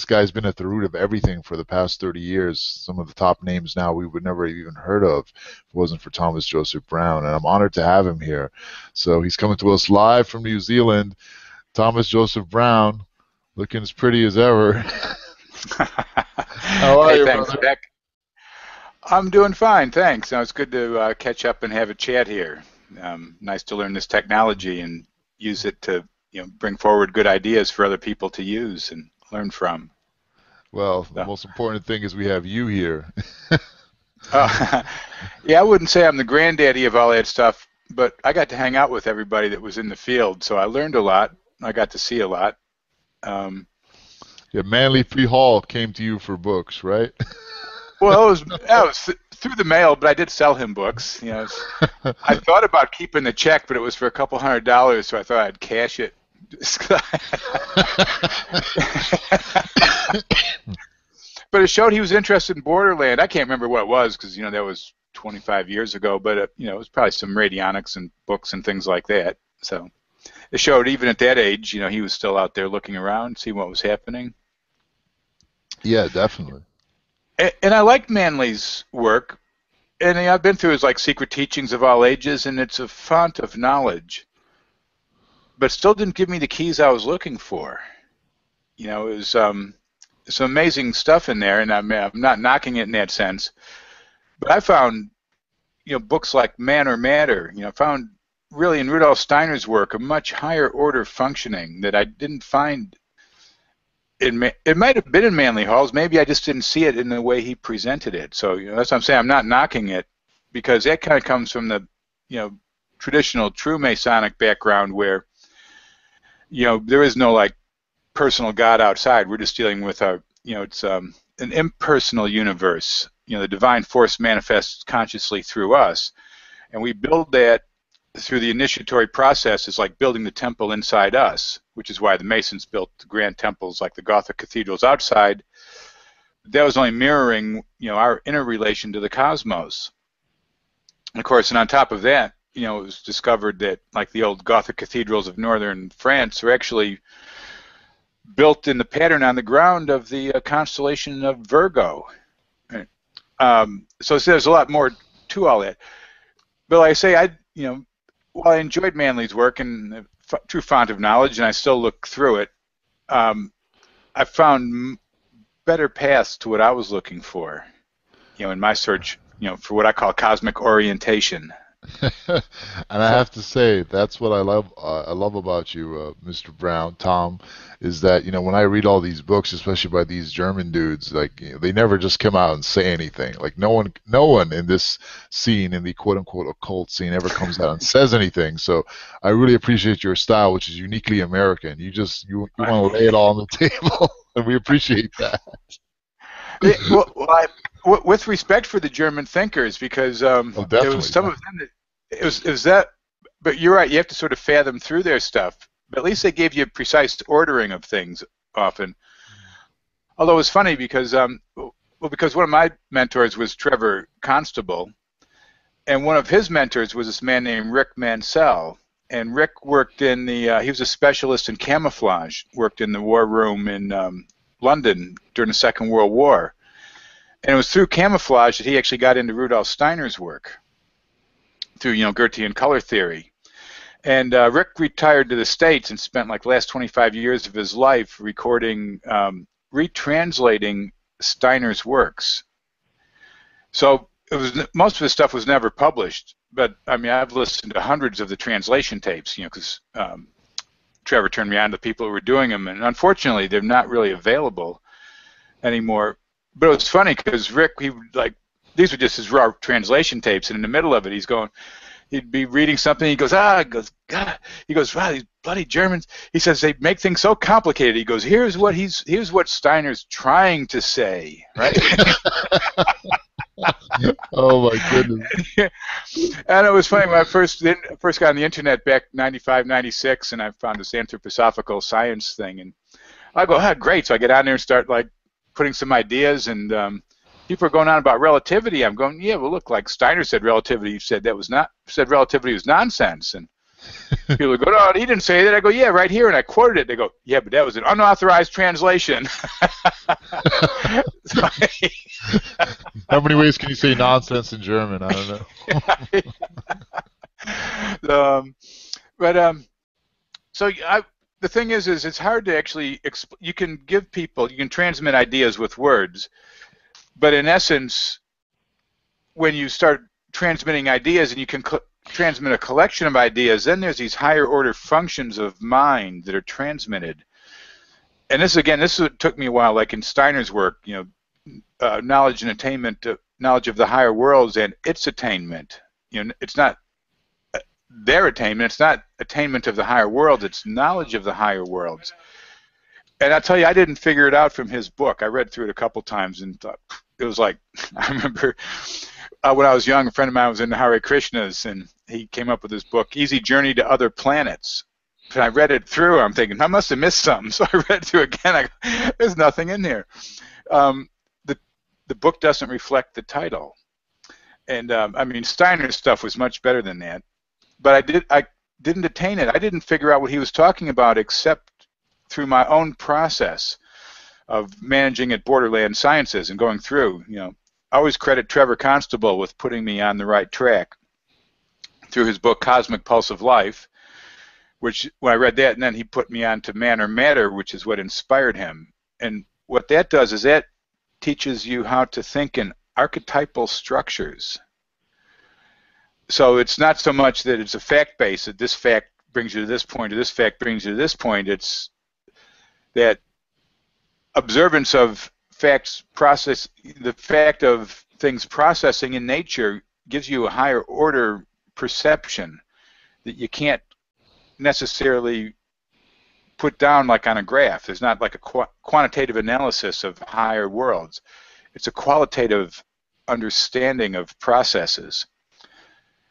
guy's been at the root of everything for the past 30 years. Some of the top names now we would never have even heard of if it wasn't for Thomas Joseph Brown, and I'm honored to have him here. So he's coming to us live from New Zealand. Thomas Joseph Brown, looking as pretty as ever. How are Hey, you, thanks, brother? Beck. I'm doing fine, thanks. Now, it's good to catch up and have a chat here. Nice to learn this technology and use it to, bring forward good ideas for other people to use and learn from. Well, the So, most important thing is we have you here. yeah, I wouldn't say I'm the granddaddy of all that stuff, but I got to hang out with everybody that was in the field, so I learned a lot. I got to see a lot. Um, Yeah, Manly Free Hall came to you for books, right? well, it was through the mail, but I did sell him books. I thought about keeping the check, but it was for a couple $100, so I thought I'd cash it. But it showed he was interested in Borderland. I can't remember what it was because that was 25 years ago. But it was probably some radionics and books and things like that. So it showed even at that age, he was still out there looking around, seeing what was happening. Yeah, definitely. And I like Manley's work. And I've been through his Secret Teachings of All Ages, and it's a font of knowledge. But still didn't give me the keys I was looking for. It was some amazing stuff in there, and I'm not knocking it in that sense. But I found, books like Man or Matter. I found really in Rudolf Steiner's work a much higher order functioning that I didn't find. It might have been in Manly Halls. Maybe I just didn't see it in the way he presented it. So that's what I'm saying. I'm not knocking it because that kind of comes from the traditional true Masonic background where there is no personal God outside. We're just dealing with it's an impersonal universe. The divine force manifests consciously through us, and we build that through the initiatory process. Is like building the temple inside us, which is why the Masons built the grand temples like the Gothic cathedrals outside. That was only mirroring our inner relation to the cosmos. And of course, and on top of that, it was discovered that the old Gothic cathedrals of northern France are actually built in the pattern on the ground of the constellation of Virgo. So there's a lot more to all that. But like I say, while I enjoyed Manley's work and true font of knowledge, and I still look through it, I found better paths to what I was looking for, in my search, for what I call cosmic orientation. And I have to say, that's what I love. I love about you, Mr. Brown, Tom, is that when I read all these books, especially by these German dudes, they never just come out and say anything. No one in this scene, in the quote unquote occult scene, ever comes out and says anything. So I really appreciate your style, which is uniquely American. You want to lay it all on the table, and we appreciate that. With respect for the German thinkers, because Oh, there was some of them that it was that. But you're right. You have to sort of fathom through their stuff. But at least they gave you a precise ordering of things often. Although it was funny because because one of my mentors was Trevor Constable, and one of his mentors was this man named Rick Mansell. And Rick worked in the he was a specialist in camouflage. Worked in the war room in London during the Second World War. And it was through camouflage that he actually got into Rudolf Steiner's work, through Goethean color theory. And Rick retired to the States and spent the last 25 years of his life recording, retranslating Steiner's works. So most of his stuff was never published, but I've listened to hundreds of the translation tapes, because Trevor turned me on to the people who were doing them, and unfortunately they're not really available anymore. But it was funny because Rick, these were just his raw translation tapes, and in the middle of it, he'd be reading something. He goes, God. He goes, wow, these bloody Germans. He says they make things so complicated. He goes, here's what Steiner's trying to say, right? Oh my goodness. And it was funny when I first got on the internet back 95, 96, and I found this anthroposophical science thing, and I go, great. So I get on there and start putting some ideas, and people are going on about relativity. I'm going, yeah, well, look, Steiner said relativity. He said relativity was nonsense, and People go, no, he didn't say that. I go, yeah, right here, and I quoted it. They go, yeah, but that was an unauthorized translation. How many ways can you say nonsense in German? I don't know. So the thing is it's hard to actually you can give people, you can transmit ideas with words, but in essence, when you start transmitting ideas and you can transmit a collection of ideas, then there's these higher order functions of mind that are transmitted. And this is what took me a while, like in Steiner's work, knowledge and attainment, knowledge of the higher worlds and its attainment. It's not their attainment, it's not attainment of the higher worlds, it's knowledge of the higher worlds. And I tell you, I didn't figure it out from his book. I read through it a couple times and thought, it was like, I remember when I was young, a friend of mine was into Hare Krishnas, and he came up with this book, Easy Journey to Other Planets. And I read it through, I'm thinking, I must have missed something. So I read it through again, there's nothing in there. The book doesn't reflect the title. And I mean, Steiner's stuff was much better than that. But I didn't attain it. I didn't figure out what he was talking about except through my own process of managing at Borderlands Sciences and going through. I always credit Trevor Constable with putting me on the right track through his book Cosmic Pulse of Life, which when I read that, and then he put me on to Man or Matter, which is what inspired him. And what that does is that teaches you how to think in archetypal structures. So it's not so much that it's a fact base, that this fact brings you to this point, or this fact brings you to this point. It's that observance of facts process, the fact of things processing in nature gives you a higher order perception that you can't necessarily put down like on a graph. There's not like a quantitative analysis of higher worlds. It's a qualitative understanding of processes.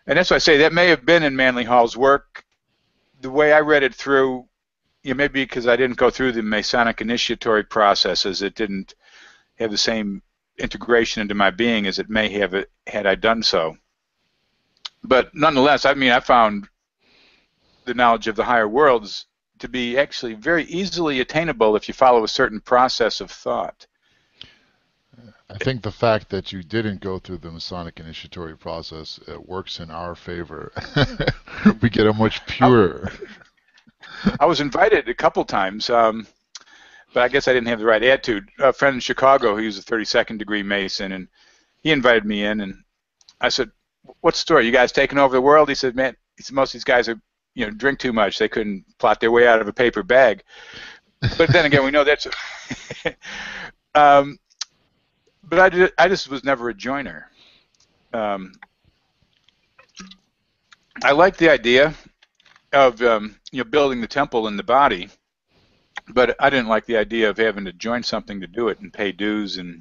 And that's why I say that may have been in Manly Hall's work. The way I read it through, maybe because I didn't go through the Masonic initiatory processes, it didn't have the same integration into my being as it may have had I done so. But nonetheless, I mean, I found the knowledge of the higher worlds to be actually very easily attainable if you follow a certain process of thought. I think the fact that you didn't go through the Masonic initiatory process works in our favor. We get a much purer. I was invited a couple times, but I guess I didn't have the right attitude. A friend in Chicago, he was a 32nd degree Mason, and he invited me in, and I said, "What's the story? You guys taking over the world?" He said, "Man," he said, "most of these guys are, drink too much. They couldn't plot their way out of a paper bag." But then again, we know that's. But I just was never a joiner. I like the idea of building the temple in the body, but I didn't like the idea of having to join something to do it and pay dues and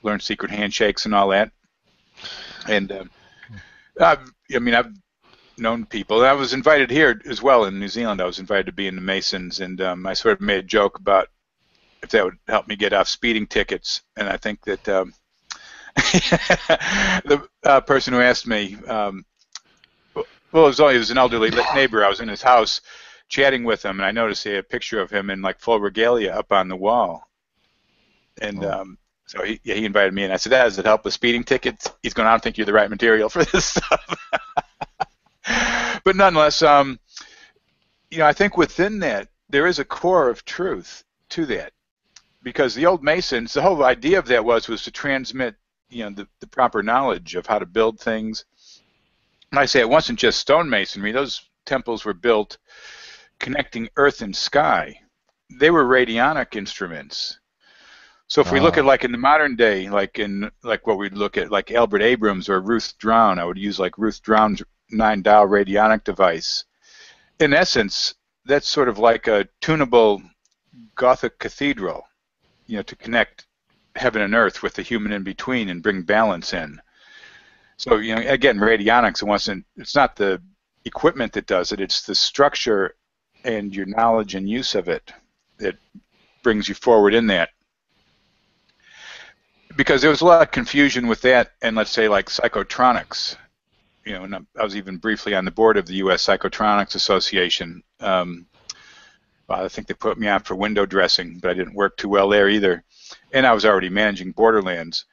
learn secret handshakes and all that. And I've known people. And I was invited here as well in New Zealand. I was invited to be in the Masons, and I sort of made a joke about if that would help me get off speeding tickets. And I think that the person who asked me, it was an elderly neighbor. I was in his house chatting with him, and I noticed he had a picture of him in like full regalia up on the wall. And so he invited me, and I said, "Does it help with speeding tickets?" He's going, "I don't think you're the right material for this stuff." But nonetheless, I think within that there is a core of truth to that. Because the old Masons, the whole idea of that was to transmit, the proper knowledge of how to build things. And I say it wasn't just stonemasonry. Those temples were built connecting earth and sky. They were radionic instruments. So if we look at like in the modern day, like what we'd look at like Albert Abrams or Ruth Drown, I would use like Ruth Drown's 9-dial radionic device. In essence, that's sort of like a tunable Gothic cathedral. To connect heaven and earth with the human in between and bring balance in. So, again, radionics, it's not the equipment that does it, it's the structure and your knowledge and use of it that brings you forward in that. Because there was a lot of confusion with that and, let's say, like psychotronics. and I was even briefly on the board of the U.S. Psychotronics Association. I think they put me on for window dressing, but I didn't work too well there either. And I was already managing Borderlands.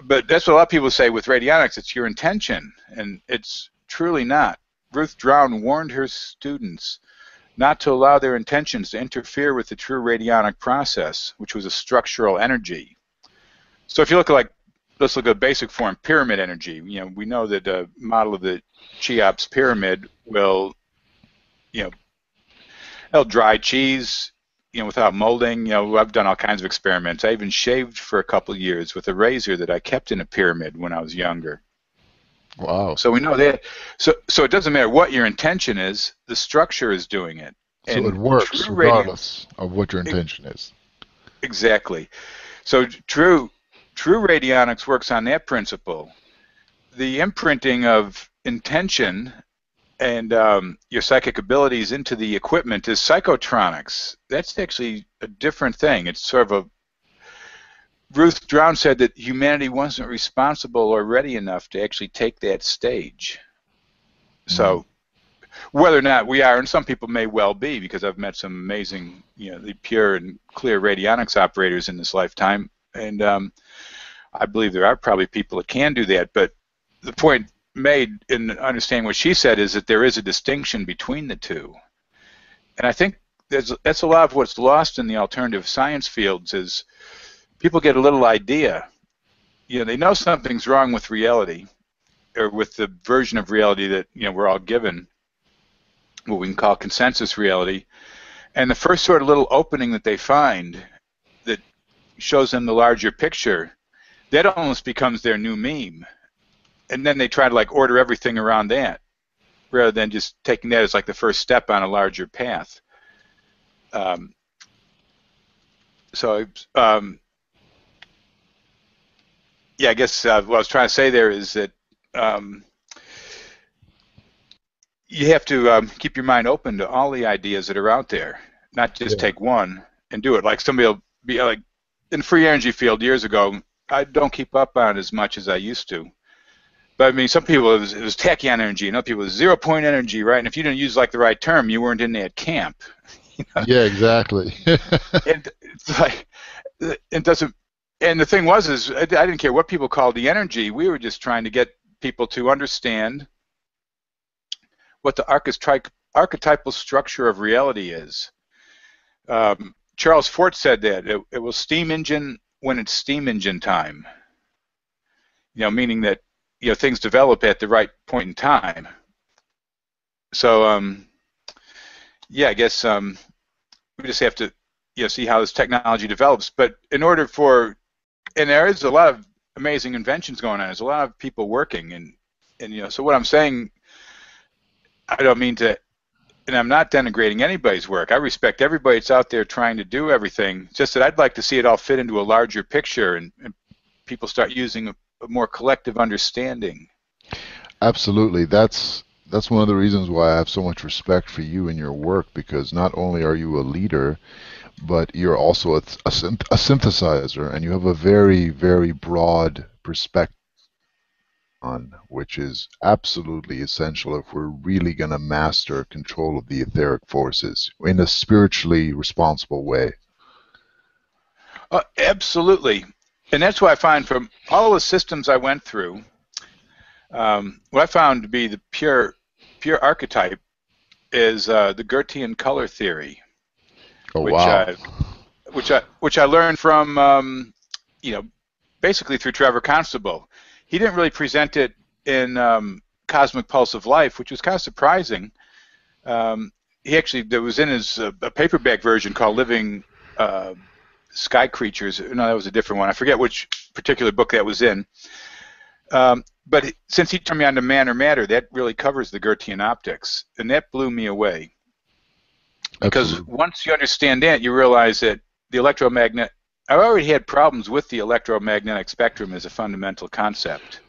But that's what a lot of people say with radionics. It's your intention, and it's truly not. Ruth Drown warned her students not to allow their intentions to interfere with the true radionic process, which was a structural energy. So if you look at, like, let's look at basic form, pyramid energy. We know that a model of the Cheops pyramid will, it'll dry cheese, without molding. I've done all kinds of experiments. I even shaved for a couple of years with a razor that I kept in a pyramid when I was younger. Wow. So we know that. So it doesn't matter what your intention is, the structure is doing it. So And it works true regardless of what your intention is. Exactly. So true radionics works on that principle. The imprinting of intention and your psychic abilities into the equipment is psychotronics. That's actually a different thing. It's sort of a... Ruth Drown said that humanity wasn't responsible or ready enough to actually take that stage. So whether or not we are, and some people may well be, because I've met some amazing, the pure and clear radionics operators in this lifetime, and I believe there are probably people that can do that, but the point made in understanding what she said is that there is a distinction between the two. And I think that's a lot of what's lost in the alternative science fields is people get a little idea. They know something's wrong with reality, or with the version of reality that we're all given, what we can call consensus reality. And the first sort of little opening that they find that shows them the larger picture, that almost becomes their new meme. And then they try to, like, order everything around that, rather than just taking that as, like, the first step on a larger path. Yeah, I guess what I was trying to say there is that you have to keep your mind open to all the ideas that are out there, not just take one and do it. Like, somebody will be like, in the free energy field years ago, I don't keep up on it as much as I used to. But I mean, some people, it was tachyon energy, and other people, it was 0-point energy, right? And if you didn't use, like, the right term, you weren't in that camp. Yeah, exactly. And it's like, it doesn't. And the thing is, I didn't care what people called the energy. We were just trying to get people to understand what the archetypal structure of reality is. Charles Fort said that it will steam engine when it's steam engine time. Meaning that things develop at the right point in time. So yeah, I guess we just have to see how this technology develops. But in order for, and there is a lot of amazing inventions going on. There's a lot of people working, and so what I'm saying, I don't mean to, and I'm not denigrating anybody's work. I respect everybody that's out there trying to do everything. It's just that I'd like to see it all fit into a larger picture, and people start using a more collective understanding. Absolutely. That's one of the reasons why I have so much respect for you and your work, because not only are you a leader, but you're also a synthesizer, and you have a very, very broad perspective on, which is absolutely essential if we're really going to master control of the etheric forces in a spiritually responsible way. Absolutely. And that's why I find from all the systems I went through, what I found to be the pure archetype is the Goethean color theory. Oh, wow. Which I learned from, basically through Trevor Constable. He didn't really present it in Cosmic Pulse of Life, which was kind of surprising. He actually, there was in his a paperback version called Living Sky Creatures. No, that was a different one. I forget which particular book that was in. But since he turned me on to Man or Matter, that really covers the Goethean optics, and that blew me away. Because Absolutely. Once you understand that, you realize that the electromagnet, I already had problems with the electromagnetic spectrum as a fundamental concept.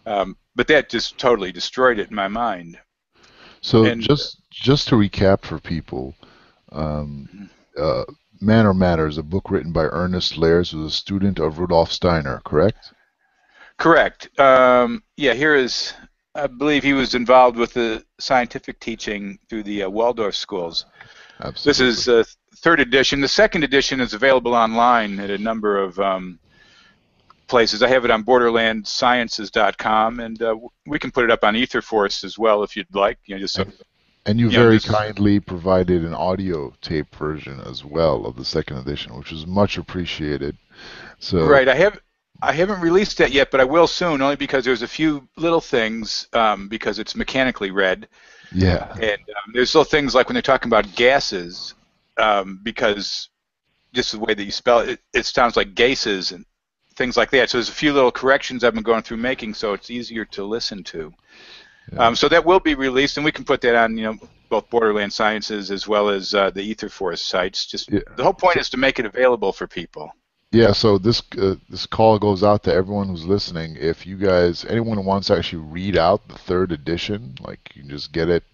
But that just totally destroyed it in my mind. So just to recap for people, Man or Matter is a book written by Ernest Lairs, who was a student of Rudolf Steiner, correct? Correct. Yeah, here is I believe he was involved with the scientific teaching through the Waldorf schools. This Absolutely. is third edition. The second edition is available online at a number of places. I have it on BorderlandsSciences.com, and we can put it up on Etherforce as well if you'd like. Just And you very this. kindly provided an audio tape version as well of the second edition, which was much appreciated. So, Right. I haven't released that yet, but I will soon, only because there's a few little things because it's mechanically read. yeah. And there's little things like when they're talking about gases, because just the way that you spell it, it sounds like gases and things like that. So there's a few little corrections I've been going through making, so it's easier to listen to. Yeah. So that will be released, and we can put that on, both Borderlands Sciences as well as the Etherforce sites. Just Yeah. the whole point is to make it available for people. Yeah, so this call goes out to everyone who's listening. If you guys, anyone who wants to actually read out the third edition, like you can just get it,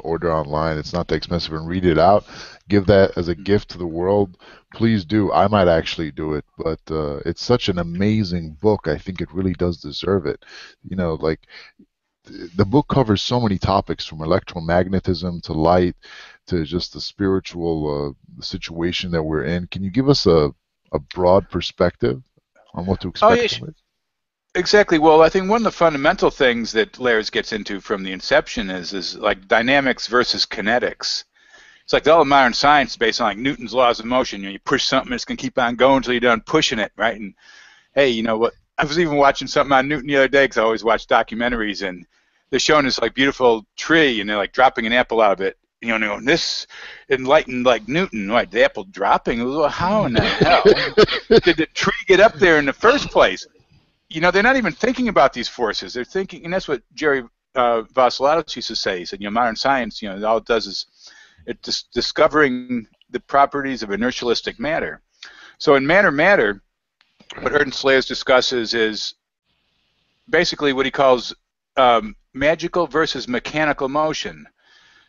order online. It's not that expensive, and read it out. Give that as a gift to the world. Please do. I might actually do it, but it's such an amazing book. I think it really does deserve it. Like the book covers so many topics from electromagnetism to light to just the spiritual situation that we're in. Can you give us a broad perspective on what to Oh, expect yeah, from it? exactly. Well, I think one of the fundamental things that Layers gets into from the inception is like dynamics versus kinetics. It's like all of modern science is based on like Newton's laws of motion. You push something, it's going to keep on going until you're done pushing it, right? And hey, you know what? I was even watching something on Newton the other day because I always watch documentaries, and they're showing this like beautiful tree, and they're like dropping an apple out of it. And this enlightened like Newton, right? The apple dropping. Well, how in the hell did the tree get up there in the first place? They're not even thinking about these forces. They're thinking, and that's what Jerry Vassilatos used to say. He said, modern science, all it does is it's discovering the properties of inertialistic matter. So in matter, what Ernst Slayers discusses is basically what he calls magical versus mechanical motion.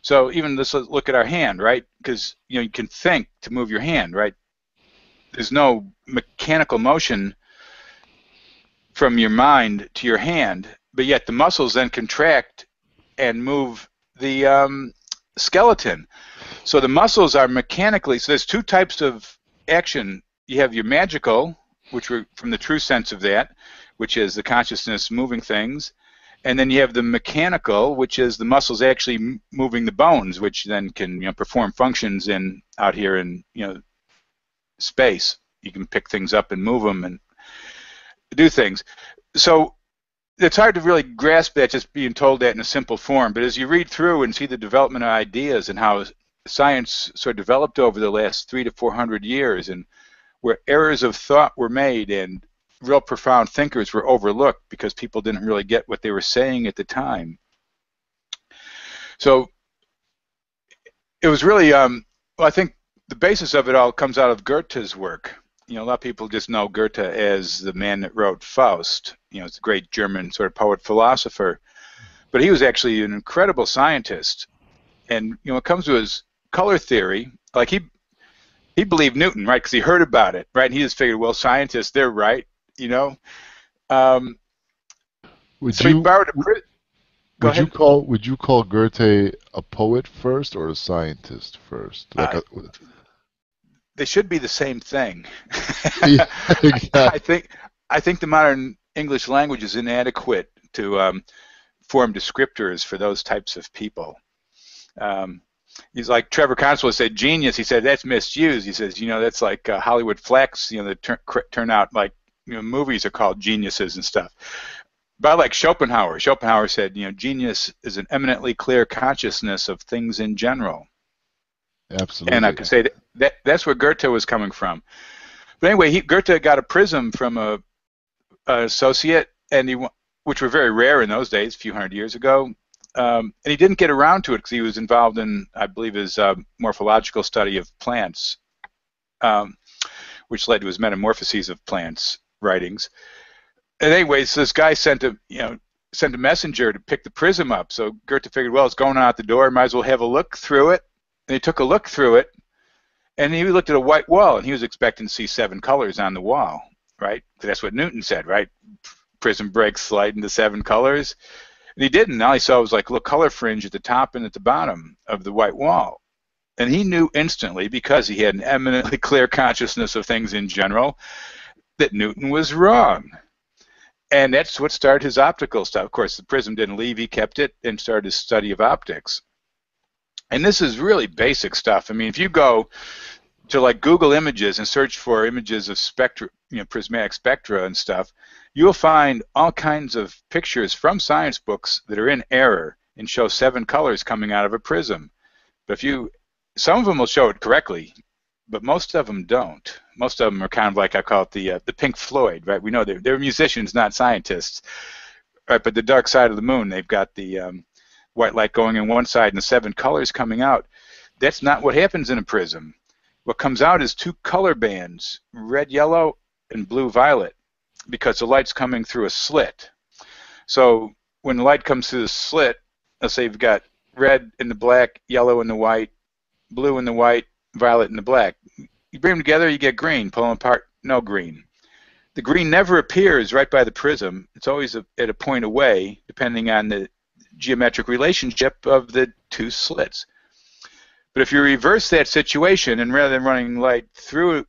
So even let's look at our hand, right? Because you can think to move your hand, right? There's no mechanical motion from your mind to your hand, but yet the muscles then contract and move the skeleton. So the muscles are mechanically. So there's two types of action. You have your magical, which were from the true sense of that, which is the consciousness moving things. And then you have the mechanical, which is the muscles actually moving the bones, which then can perform functions out here in space. You can pick things up and move them and do things. So it's hard to really grasp that just being told that in a simple form. But as you read through and see the development of ideas and how science sort of developed over the last 300 to 400 years, and where errors of thought were made and real profound thinkers were overlooked because people didn't really get what they were saying at the time. So it was really, I think the basis of it all comes out of Goethe's work. A lot of people just know Goethe as the man that wrote Faust. It's a great German sort of poet philosopher, but he was actually an incredible scientist. And it comes to his color theory, like he believed Newton, right? Because he heard about it, right? And he just figured, well, scientists, they're right. Would So he you borrowed Go ahead. would you call Goethe a poet first or a scientist first? They should be the same thing. Yeah, exactly. I think the modern English language is inadequate to form descriptors for those types of people. He's like Trevor Constable said, genius. He said that's misused. He says, that's like Hollywood flex. That turn out like movies are called geniuses and stuff. But like Schopenhauer. Schopenhauer said, genius is an eminently clear consciousness of things in general. Absolutely. And I can say that's where Goethe was coming from. But anyway, Goethe got a prism from an associate, and which were very rare in those days, a few hundred years ago. And he didn't get around to it because he was involved in, I believe, his morphological study of plants, which led to his Metamorphoses of Plants writings. And anyways, this guy sent a messenger to pick the prism up. So Goethe figured, well, it's going out the door. Might as well have a look through it. And he took a look through it, and he looked at a white wall, and he was expecting to see 7 colors on the wall, right? That's what Newton said, right? Prism breaks light into 7 colors. And he didn't. All he saw was like a little color fringe at the top and at the bottom of the white wall. And he knew instantly, because he had an eminently clear consciousness of things in general, that Newton was wrong. And that's what started his optical stuff. Of course, the prism didn't leave. He kept it and started his study of optics. And this is really basic stuff. I mean, if you go to like Google Images and search for images of spectra, prismatic spectra and stuff, you'll find all kinds of pictures from science books that are in error and show 7 colors coming out of a prism. But some of them will show it correctly, but most of them don't. Most of them are kind of like, I call it the Pink Floyd, right? We know they're musicians, not scientists, right? But the dark side of the moon, they've got the white light going in one side and the 7 colors coming out. That's not what happens in a prism. What comes out is 2 color bands, red, yellow, and blue, violet, because the light's coming through a slit. So when the light comes through the slit, let's say you've got red in the black, yellow in the white, blue in the white, violet in the black. You bring them together, you get green. Pull them apart, no green. The green never appears right by the prism. It's always at a point away, depending on the geometric relationship of the 2 slits. But if you reverse that situation, and rather than running light through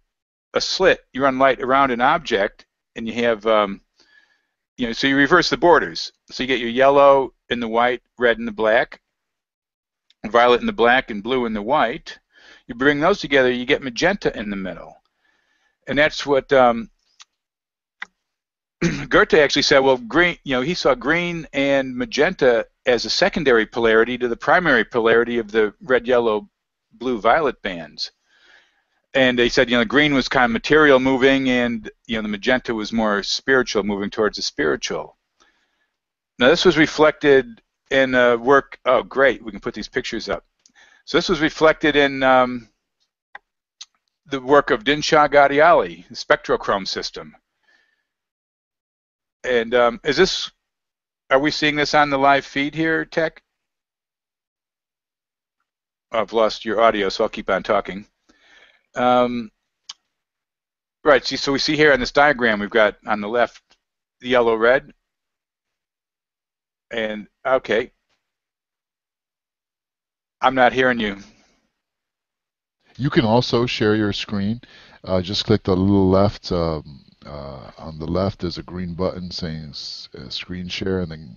a slit, you run light around an object, and you have, so you reverse the borders. So you get your yellow in the white, red in the black, violet in the black, and blue in the white. You bring those together, you get magenta in the middle. And that's what Goethe actually said, well, green, he saw green and magenta as a secondary polarity to the primary polarity of the red, yellow, blue, violet bands. And they said, green was kind of material moving, and the magenta was more spiritual, moving towards the spiritual. Now this was reflected in work. Oh, great! We can put these pictures up. So this was reflected in the work of Dinshaw-Gattiali, the spectrochrome system. And are we seeing this on the live feed here, Tech? I've lost your audio, so I'll keep on talking. Right, so we see here on this diagram, we've got on the left the yellow, red, and okay. I'm not hearing you. You can also share your screen. Just click the little left. On the left, there's a green button saying screen share, and then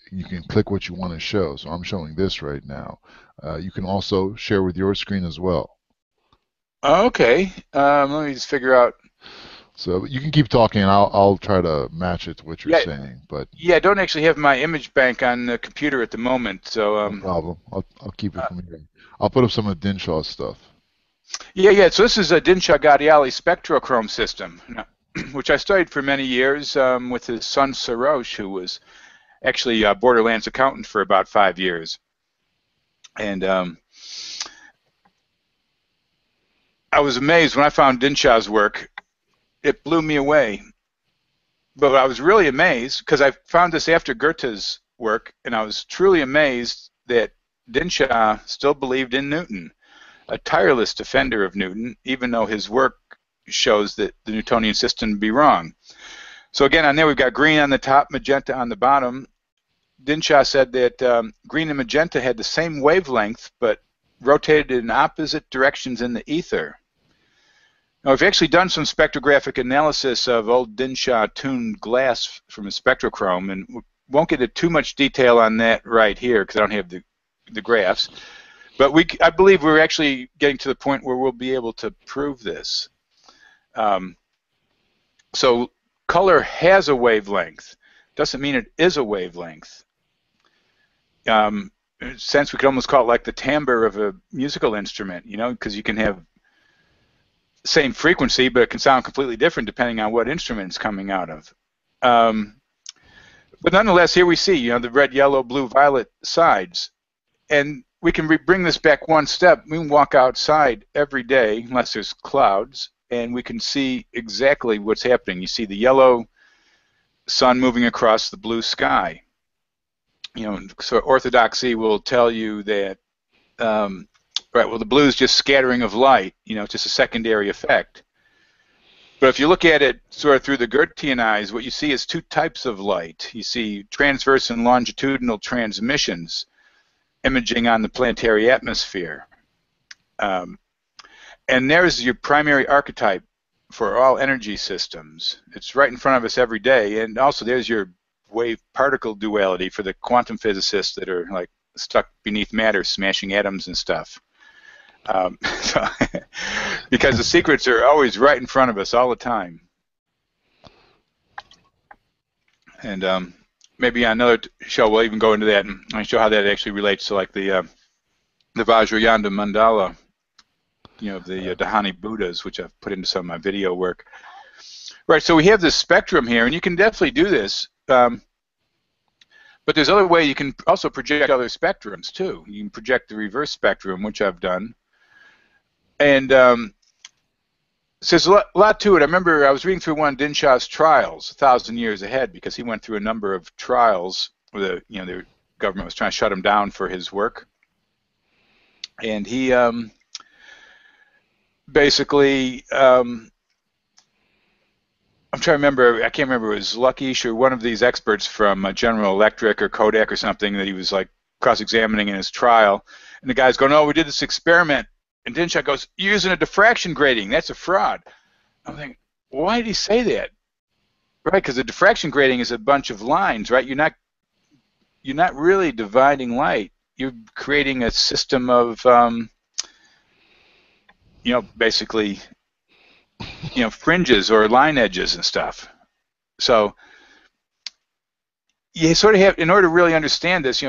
you can click what you want to show. So I'm showing this right now. You can also share with your screen as well. Okay. Let me just figure out. So you can keep talking, and I'll try to match it to what you're saying. But yeah, I don't actually have my image bank on the computer at the moment, so no problem. I'll keep it from here. I'll put up some of Dinshaw's stuff. Yeah. So this is a Dinshaw-Gattiali spectrochrome system, which I studied for many years with his son Sarosh, who was actually a Borderlands accountant for about 5 years. And I was amazed when I found Dinshaw's work. It blew me away. But I was really amazed because I found this after Goethe's work, and I was truly amazed that Dinshaw still believed in Newton, a tireless defender of Newton, even though his work shows that the Newtonian system would be wrong. So again, on there we've got green on the top, magenta on the bottom. Dinshaw said that green and magenta had the same wavelength, but rotated in opposite directions in the ether. Now, we've actually done some spectrographic analysis of old Dinshaw-tuned glass from a spectrochrome, and we won't get into too much detail on that right here because I don't have the graphs. But I believe we're actually getting to the point where we'll be able to prove this. So color has a wavelength. Doesn't mean it is a wavelength. In a sense, we could almost call it like the timbre of a musical instrument, because you can have same frequency, but it can sound completely different depending on what instrument it's coming out of. But nonetheless, here we see, the red, yellow, blue, violet sides. And we can bring this back one step. We can walk outside every day, unless there's clouds, and we can see exactly what's happening. You see the yellow sun moving across the blue sky. So orthodoxy will tell you that right, well, the blue is just scattering of light, just a secondary effect. But if you look at it sort of through the Goethean eyes, what you see is two types of light. You see transverse and longitudinal transmissions imaging on the planetary atmosphere. And there's your primary archetype for all energy systems. It's right in front of us every day. And also there's your wave-particle duality for the quantum physicists that are like stuck beneath matter, smashing atoms and stuff. So because the secrets are always right in front of us all the time. And maybe on another show we'll even go into that and show how that actually relates to like the Vajrayana mandala, you know, the Dahani Buddhas, which I've put into some of my video work. Right, so we have this spectrum here, and you can definitely do this. But there's other way you can also project other spectrums too. You can project the reverse spectrum, which I've done. And so there's a lot to it. I remember I was reading through one of Dinshaw's trials, 1,000 years ahead, because he went through a number of trials where the government was trying to shut him down for his work. And he basically, I'm trying to remember, I can't remember, it was Luckish or one of these experts from General Electric or Kodak or something that he was like cross-examining in his trial. And the guy's going, oh, we did this experiment. And Dinshaw goes, you're using a diffraction grating. That's a fraud. I'm thinking, why did he say that? Right, because the diffraction grating is a bunch of lines, right? You're not really dividing light. You're creating a system of, basically, fringes or line edges and stuff. So you sort of have, in order to really understand this, we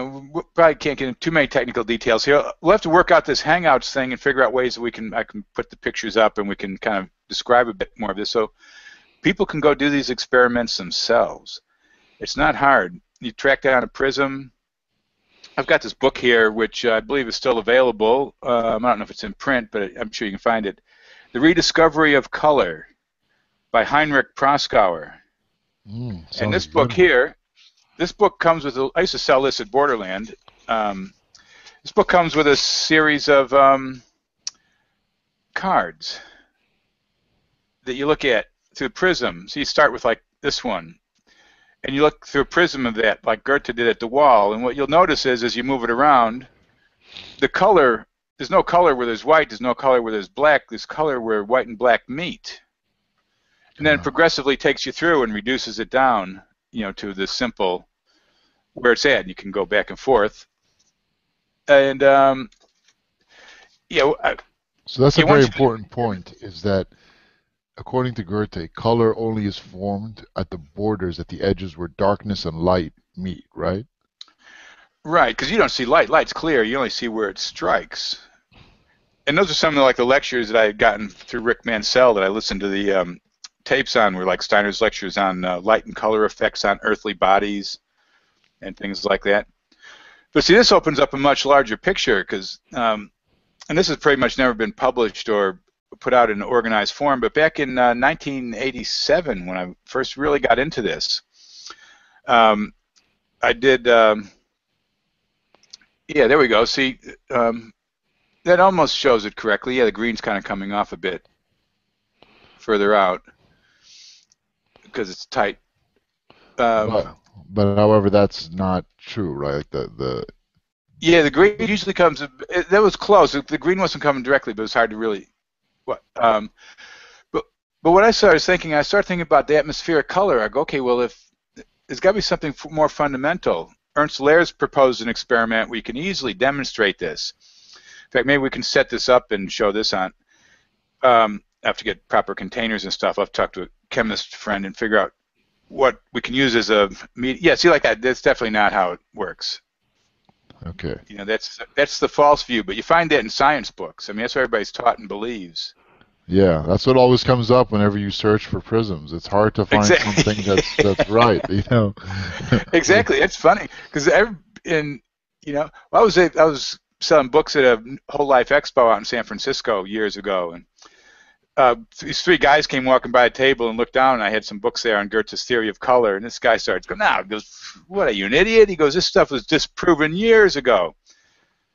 probably can't get into too many technical details here. We'll have to work out this Hangouts thing and figure out ways that I can put the pictures up and we can kind of describe a bit more of this so people can go do these experiments themselves. It's not hard. You track down a prism. I've got this book here, which I believe is still available. I don't know if it's in print, but I'm sure you can find it. The Rediscovery of Color by Heinrich Proskauer. And this book here, this book comes with, I used to sell this at Borderland. This book comes with a series of cards that you look at through a prism. So you start with like this one, and you look through a prism of that, like Goethe did at the wall. And what you'll notice is, as you move it around, the color, there's no color where there's white, there's no color where there's black, there's color where white and black meet. And then it progressively takes you through and reduces it down, to the simple where it's at, and you can go back and forth. And so that's a very important point, is that according to Goethe, color only is formed at the borders, at the edges where darkness and light meet, right? Right, because you don't see light. Light's clear. You only see where it strikes. And those are some of the lectures that I had gotten through Rick Mansell that I listened to the tapes on, were like Steiner's lectures on light and color effects on earthly bodies and things like that. But see, this opens up a much larger picture because, and this has pretty much never been published or put out in an organized form, but back in 1987, when I first really got into this, I did, yeah, there we go. See, that almost shows it correctly. Yeah, the green's kind of coming off a bit further out because it's tight. But however, that's not true, right? Like yeah, the green usually comes. That was close. The green wasn't coming directly, but it was hard to really. But what I started thinking about the atmospheric color. I go, okay, well, if there's got to be something more fundamental. Ernst Lehr's proposed an experiment where you can easily demonstrate this. In fact, maybe we can set this up and show this on. I have to get proper containers and stuff. I'll have to talk to a chemist friend and figure out what we can use as a media. Yeah, see, like that. That's definitely not how it works. Okay. That's the false view, but you find that in science books. I mean, that's what everybody's taught and believes. Yeah, that's what always comes up whenever you search for prisms. It's hard to find something that's right, Exactly. It's funny because I was selling books at a Whole Life Expo out in San Francisco years ago, and these three guys came walking by a table and looked down, and I had some books there on Goethe's theory of color, and this guy starts going, "Now," he goes, "What are you, an idiot?" He goes, "This stuff was disproven years ago."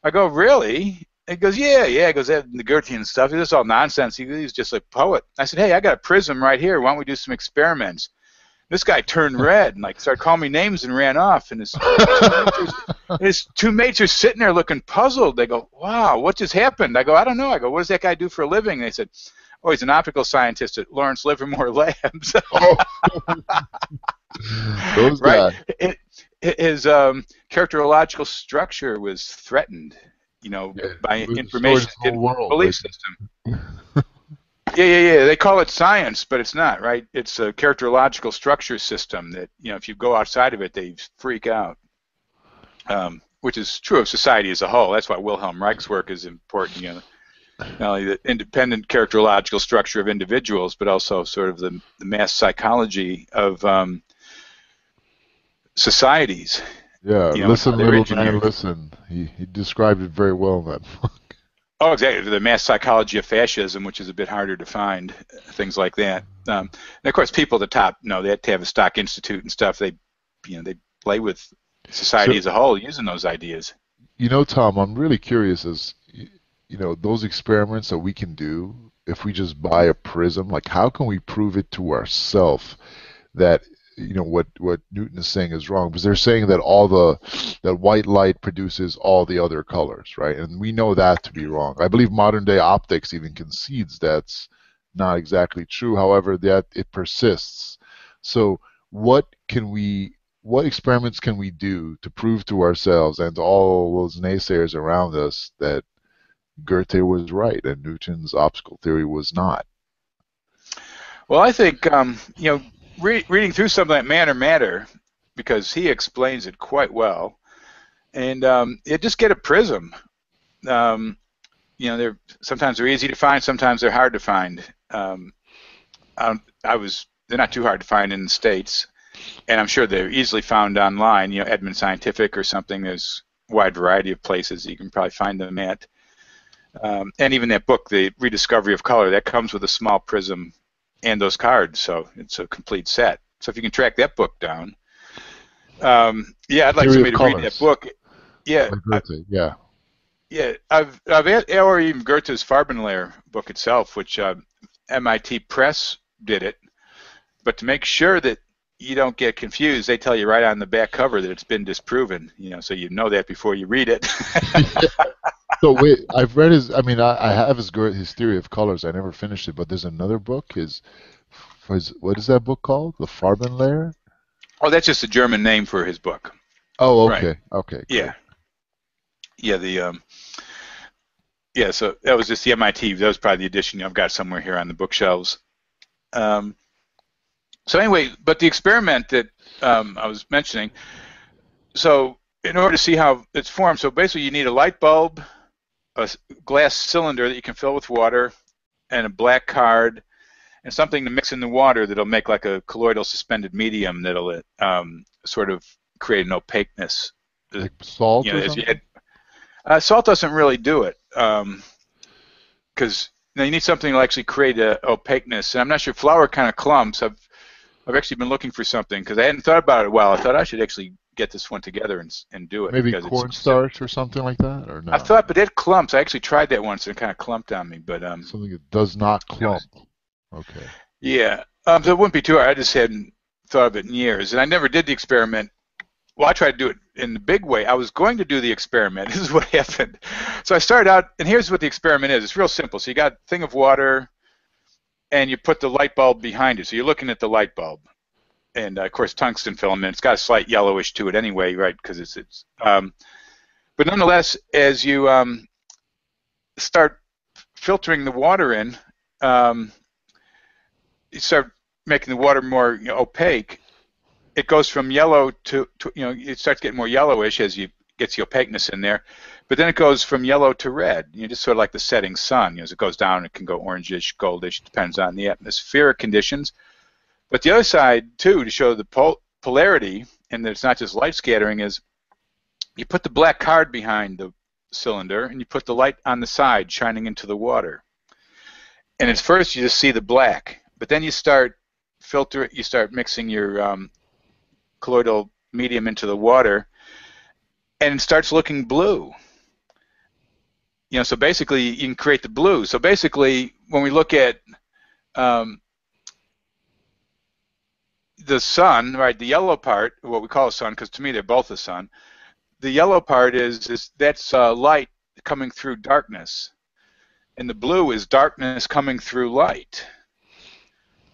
I go, "Really?" He goes, yeah. He goes, that the Goethean stuff, this is all nonsense. He's just a poet. I said, hey, I got a prism right here. Why don't we do some experiments? This guy turned red and like started calling me names and ran off. And his two mates are sitting there looking puzzled. They go, wow, what just happened? I go, I don't know. I go, what does that guy do for a living? And they said, oh, he's an optical scientist at Lawrence Livermore Labs. Oh, those right? guys. His characterological structure was threatened, by information belief system. Yeah. They call it science, but it's not, right? It's a characterological structure system that, if you go outside of it, they freak out, which is true of society as a whole. That's why Wilhelm Reich's work is important, not only the independent characterological structure of individuals, but also sort of the mass psychology of societies. Yeah, listen, little man, listen. He described it very well in that book. Oh, exactly. The mass psychology of fascism, which is a bit harder to find, things like that. And of course, people at the top, they have to have a stock institute and stuff. They play with society as a whole using those ideas. Tom, I'm really curious as, those experiments that we can do, if we just buy a prism, like how can we prove it to ourselves that what Newton is saying is wrong, because they're saying that that white light produces all the other colors, right? And we know that to be wrong. I believe modern day optics even concedes that's not exactly true. However, that it persists. So what experiments can we do to prove to ourselves and to all those naysayers around us that Goethe was right and Newton's optical theory was not? Well, I think reading through something like Man or Matter, because he explains it quite well, and just get a prism. Sometimes they're easy to find, sometimes they're hard to find. They're not too hard to find in the States, and I'm sure they're easily found online. Edmund Scientific or something. There's a wide variety of places you can probably find them at. And even that book, The Rediscovery of Color, that comes with a small prism and those cards, so it's a complete set. So if you can track that book down, I'd like somebody to read that book. Yeah, I've or even Goethe's Farbenlehre book itself, which MIT Press did it. But to make sure that you don't get confused, they tell you right on the back cover that it's been disproven. So you know that before you read it. So wait, I've read I have his theory of colors. I never finished it, but there's another book. What is that book called? The Farbenlehre? Oh, that's just a German name for his book. Oh, okay, right. Okay. Great. So that was just the MIT. That was probably the edition I've got somewhere here on the bookshelves. So anyway, but the experiment that I was mentioning. So in order to see how it's formed, so basically you need a light bulb, a glass cylinder that you can fill with water, and a black card, and something to mix in the water that'll make like a colloidal suspended medium that'll sort of create an opaqueness. Like salt or something? Salt doesn't really do it, because you need something to actually create an opaqueness. And I'm not sure, flour kind of clumps. I've actually been looking for something, because I hadn't thought about it a while. I thought I should actually get this one together and do it. Maybe cornstarch or something like that, or no? I thought, but it clumps. I actually tried that once and it kind of clumped on me. But something that does not clump. Okay. Yeah. So it wouldn't be too hard. I just hadn't thought of it in years, and I never did the experiment. Well, I tried to do it in the big way. I was going to do the experiment. This is what happened. So I started out, and here's what the experiment is. It's real simple. So you got a thing of water, and you put the light bulb behind it. So you're looking at the light bulb. And of course, tungsten filament. It's got a slight yellowish to it anyway, right? Because it's. But nonetheless, as you start filtering the water in, you start making the water more opaque. It goes from yellow to it starts getting more yellowish as you gets the opaqueness in there. But then it goes from yellow to red. Just sort of like the setting sun. As it goes down, it can go orangish, goldish. It depends on the atmospheric conditions. But the other side, too, to show the polarity, and that it's not just light scattering, is you put the black card behind the cylinder, and you put the light on the side shining into the water. And at first, you just see the black. But then you start mixing your colloidal medium into the water, and it starts looking blue. So basically you can create the blue. So basically when we look at the sun, right, the yellow part, what we call a sun, because to me they're both the sun. The yellow part that's light coming through darkness, and the blue is darkness coming through light.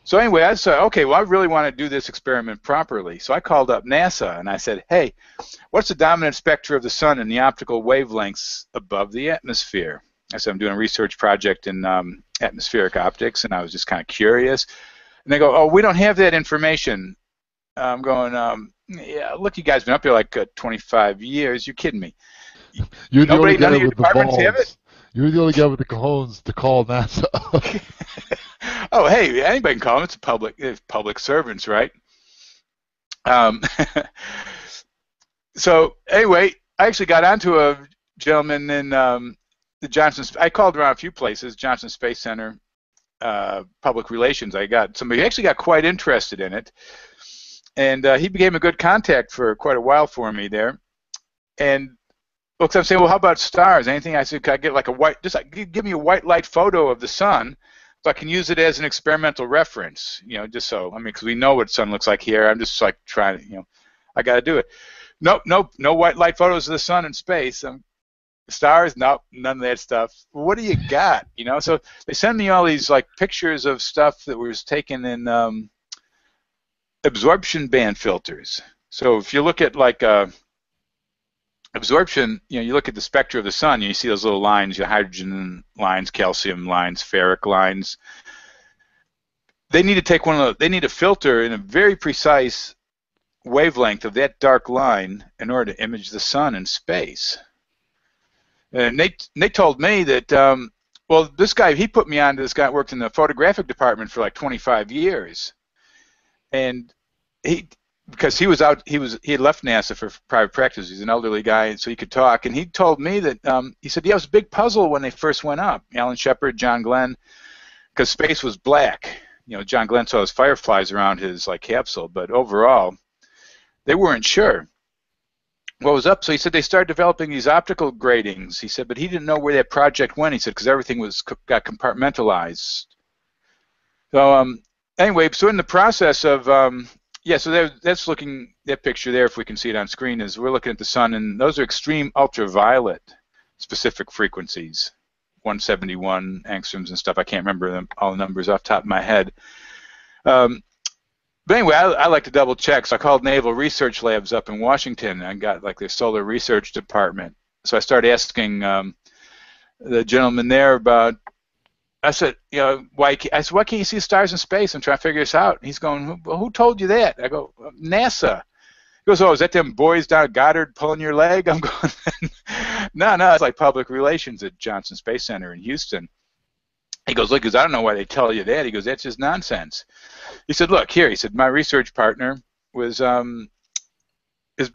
So anyway, I said, okay, well, I really want to do this experiment properly. So I called up NASA and I said, hey, what's the dominant spectra of the sun in the optical wavelengths above the atmosphere? I said, I'm doing a research project in atmospheric optics, and I was just kind of curious. And they go, oh, we don't have that information. I'm going, yeah, look, you guys been up here like 25 years. You're kidding me. You're the only guy with the balls. You're the only guy with the cojones to call NASA. Oh, hey, anybody can call them. It's public servants, right? So anyway, I actually got onto a gentleman in the Johnson. I called around a few places, Johnson Space Center, public relations. I got somebody who actually got quite interested in it, and he became a good contact for quite a while for me there. And looks, I'm saying, well, how about stars? Anything? I said, could I get like a white? Just like, give me a white light photo of the sun, so I can use it as an experimental reference. Just so, I mean, because we know what the sun looks like here. I'm just like trying to, I got to do it. No white light photos of the sun in space. Stars, no, none of that stuff. Well, what do you got? So they send me all these like pictures of stuff that was taken in absorption band filters. So if you look at like absorption, you look at the spectra of the sun, you see those little lines, your hydrogen lines, calcium lines, ferric lines. They need to take one of those. They need a filter in a very precise wavelength of that dark line in order to image the sun in space. And they told me that, well, this guy, he put me on to this guy who worked in the photographic department for like 25 years. And because he had left NASA for private practice. He's an elderly guy, so he could talk. And he told me that, he said, yeah, it was a big puzzle when they first went up. Alan Shepard, John Glenn, because space was black. John Glenn saw his fireflies around his like capsule, but overall, they weren't sure what was up. So he said they started developing these optical gratings. He said, but he didn't know where that project went. He said, because everything got compartmentalized. So anyway, so in the process of yeah, so that's looking, that picture there, if we can see it on screen, is we're looking at the sun, and those are extreme ultraviolet specific frequencies, 171 angstroms and stuff. I can't remember all the numbers off the top of my head. But anyway, I like to double check. So I called Naval Research Labs up in Washington, and I got like their solar research department. So I started asking the gentleman there about, I said, why can't you see stars in space? I'm trying to figure this out. And he's going, well, who told you that? I go, NASA. He goes, oh, is that them boys down at Goddard pulling your leg? I'm going, no, it's like public relations at Johnson Space Center in Houston. He goes, look, I don't know why they tell you that. He goes, that's just nonsense. He said, look, here. He said, my research partner has been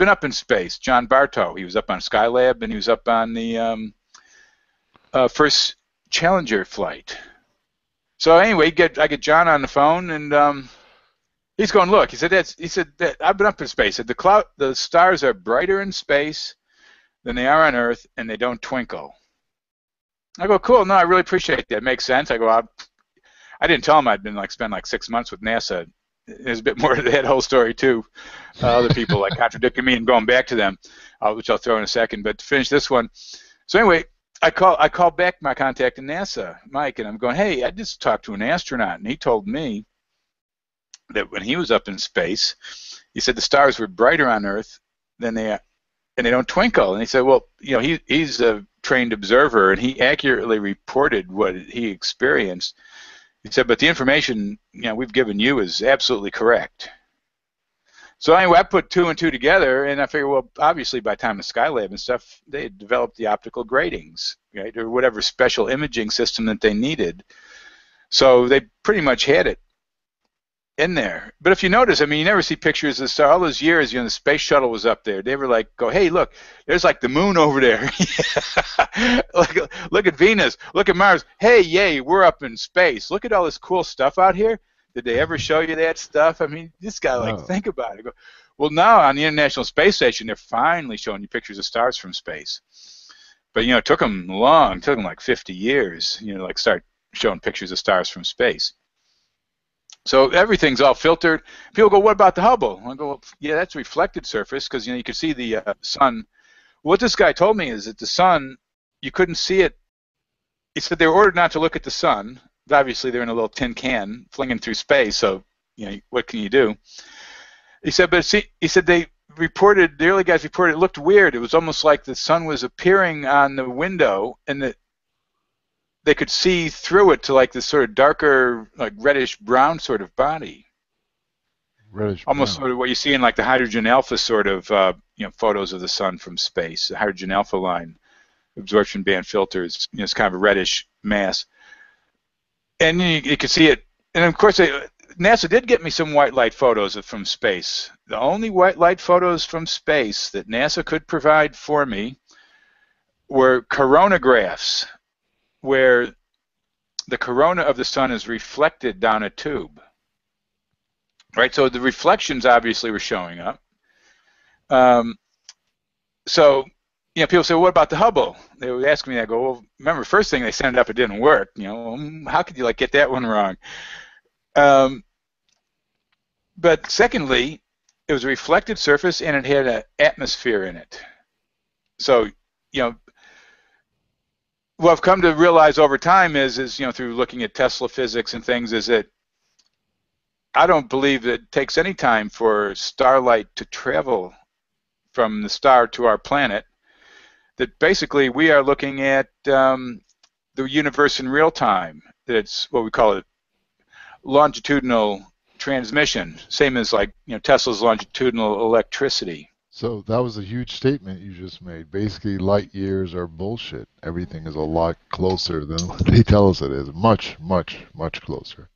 up in space, John Bartow. He was up on Skylab, and he was up on the first Challenger flight. So anyway, I get John on the phone, and he's going, look, he said that I've been up in space. He said the stars are brighter in space than they are on Earth, and they don't twinkle. I go, cool. No, I really appreciate that. It makes sense. I go, I didn't tell him I'd been spend like 6 months with NASA. There's a bit more to that whole story too. Other people like contradicting me and going back to them, which I'll throw in a second. But to finish this one, so anyway, I call back my contact in NASA, Mike, and I'm going, hey, I just talked to an astronaut, and he told me that when he was up in space, he said the stars were brighter on Earth than they don't twinkle. And he said, well, he's a trained observer, and he accurately reported what he experienced. He said, but the information we've given you is absolutely correct. So anyway, I put 2 and 2 together, and I figured, well, obviously by the time of Skylab and stuff, they had developed the optical gratings, right, or whatever special imaging system that they needed. So they pretty much had it in there. But if you notice, I mean, you never see pictures of the star. All those years, the space shuttle was up there. They were like, go, hey, look, there's like the moon over there. Look at Venus. Look at Mars. Hey, yay, we're up in space. Look at all this cool stuff out here. Did they ever show you that stuff? I mean, you just got to think about it. Go, well, now on the International Space Station, they're finally showing you pictures of stars from space. But, it took them long. It took them like 50 years, like start showing pictures of stars from space. So everything's all filtered. People go, what about the Hubble? I go, well, yeah, that's reflected surface because, you can see the sun. What this guy told me is that the sun, you couldn't see it. He said they were ordered not to look at the sun. But obviously, they're in a little tin can flinging through space, so, what can you do? He said, but see, he said the early guys reported it looked weird. It was almost like the sun was appearing on the window, and that they could see through it to like this sort of darker, like reddish brown sort of body. Reddish Almost brown. sort of what you see in like the hydrogen alpha sort of photos of the sun from space. The hydrogen alpha line absorption band filters, it's kind of a reddish mass, and you could see it. And of course, NASA did get me some white light photos from space. The only white light photos from space that NASA could provide for me were coronagraphs, where the corona of the sun is reflected down a tube. Right, so the reflections obviously were showing up. So, people say, well, what about the Hubble? They would ask me, I go, well, remember, first thing they sent it up, it didn't work. How could you get that one wrong? But secondly, it was a reflected surface and it had an atmosphere in it. So, what I've come to realize over time is through looking at Tesla physics and things, is that I don't believe that it takes any time for starlight to travel from the star to our planet. That basically we are looking at the universe in real time. It's what we call it longitudinal transmission, same as Tesla's longitudinal electricity. So that was a huge statement you just made. Basically, light years are bullshit. Everything is a lot closer than what they tell us it is. Much, much, much closer.